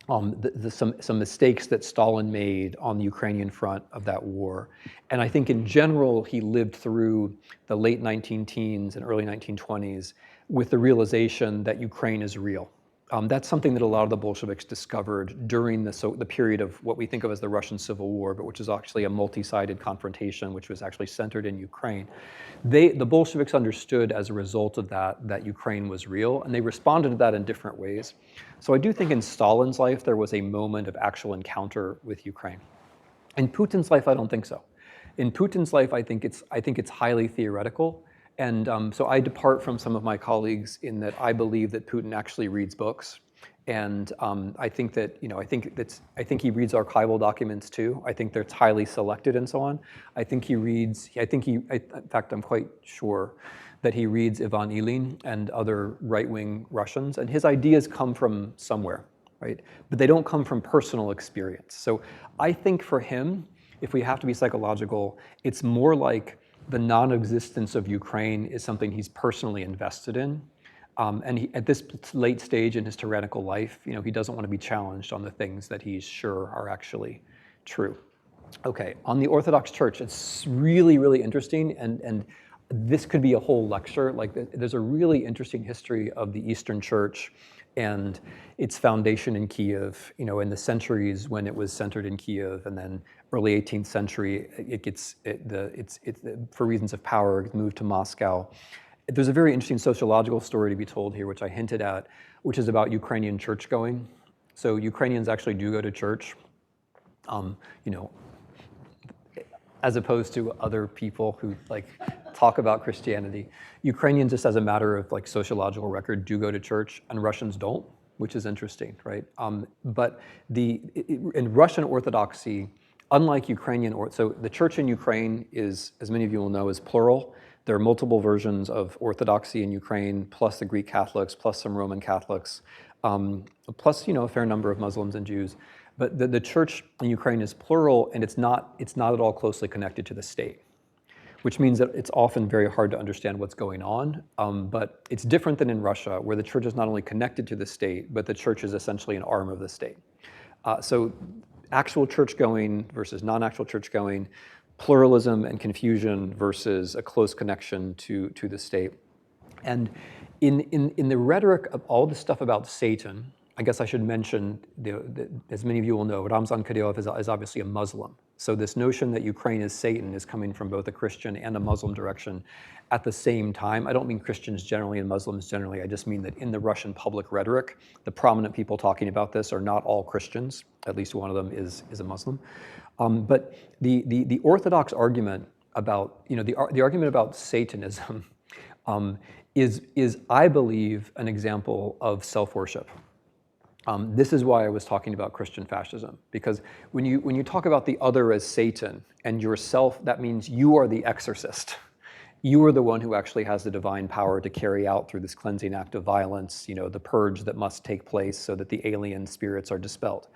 some mistakes that Stalin made on the Ukrainian front of that war. And I think in general, he lived through the late 19-teens and early 1920s with the realization that Ukraine is real. That's something that a lot of the Bolsheviks discovered during the period of what we think of as the Russian Civil War, but which is actually a multi-sided confrontation, which was actually centered in Ukraine. The Bolsheviks understood as a result of that Ukraine was real, and they responded to that in different ways. So I do think in Stalin's life, there was a moment of actual encounter with Ukraine. In Putin's life, I don't think so. In Putin's life, I think it's highly theoretical. And so I depart from some of my colleagues in that I believe that Putin actually reads books, and I think that I think he reads archival documents too. I think they're highly selected and so on. I think he reads. In fact, I'm quite sure that he reads Ivan Elie and other right-wing Russians, and his ideas come from somewhere, right? But they don't come from personal experience. So I think for him, if we have to be psychological, it's more like the non-existence of Ukraine is something he's personally invested in. And at this late stage in his tyrannical life, he doesn't want to be challenged on the things that he's sure are actually true. Okay, on the Orthodox Church, it's really, really interesting, and this could be a whole lecture. Like, there's a really interesting history of the Eastern Church and its foundation in Kiev, in the centuries when it was centered in Kiev, and then early 18th century, for reasons of power, it moved to Moscow. There's a very interesting sociological story to be told here, which I hinted at, which is about Ukrainian church going. So Ukrainians actually do go to church, as opposed to other people who talk about Christianity. Ukrainians, just as a matter of sociological record, do go to church, and Russians don't, which is interesting, right? But in Russian Orthodoxy, unlike Ukrainian, so the church in Ukraine is, as many of you will know, is plural. There are multiple versions of Orthodoxy in Ukraine, plus the Greek Catholics, plus some Roman Catholics, plus a fair number of Muslims and Jews. But the church in Ukraine is plural, and it's not at all closely connected to the state, which means that it's often very hard to understand what's going on. But it's different than in Russia, where the church is not only connected to the state, but the church is essentially an arm of the state. So actual church going versus non-actual church going, pluralism and confusion versus a close connection to the state. And in the rhetoric of all the stuff about Satan, I guess I should mention, as many of you will know, Ramzan Kadyrov is obviously a Muslim. So this notion that Ukraine is Satan is coming from both a Christian and a Muslim direction at the same time. I don't mean Christians generally and Muslims generally. I just mean that in the Russian public rhetoric, the prominent people talking about this are not all Christians. At least one of them is a Muslim. But the Orthodox argument about, the argument about Satanism is, I believe, an example of self-worship. This is why I was talking about Christian fascism, because when you talk about the other as Satan and yourself, that means you are the exorcist. You are the one who actually has the divine power to carry out through this cleansing act of violence, the purge that must take place so that the alien spirits are dispelled.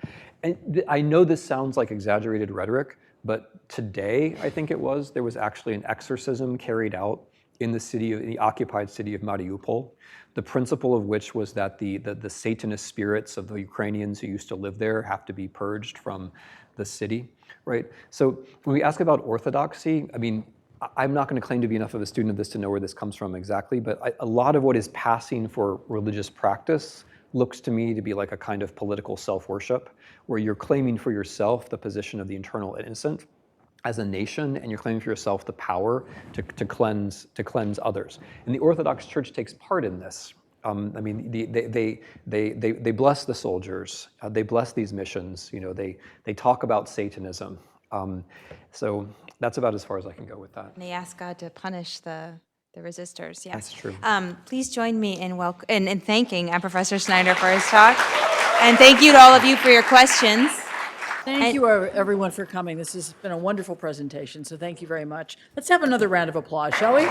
And I know this sounds like exaggerated rhetoric, but today, I think there was actually an exorcism carried out in the occupied city of Mariupol, the principle of which was that the Satanist spirits of the Ukrainians who used to live there have to be purged from the city, right? So when we ask about orthodoxy, I mean, I'm not going to claim to be enough of a student of this to know where this comes from exactly, but a lot of what is passing for religious practice looks to me to be like a kind of political self-worship, where you're claiming for yourself the position of the eternal innocent as a nation, and you're claiming for yourself the power to cleanse others. And the Orthodox Church takes part in this. I mean, they bless the soldiers. They bless these missions. You know, they talk about Satanism. So that's about as far as I can go with that. And they ask God to punish the resistors. Yes, That's true. Please join me in thanking Professor Snyder for his talk, and thank you to all of you for your questions. Thank you, everyone, for coming. This has been a wonderful presentation, so thank you very much. Let's have another round of applause, shall we?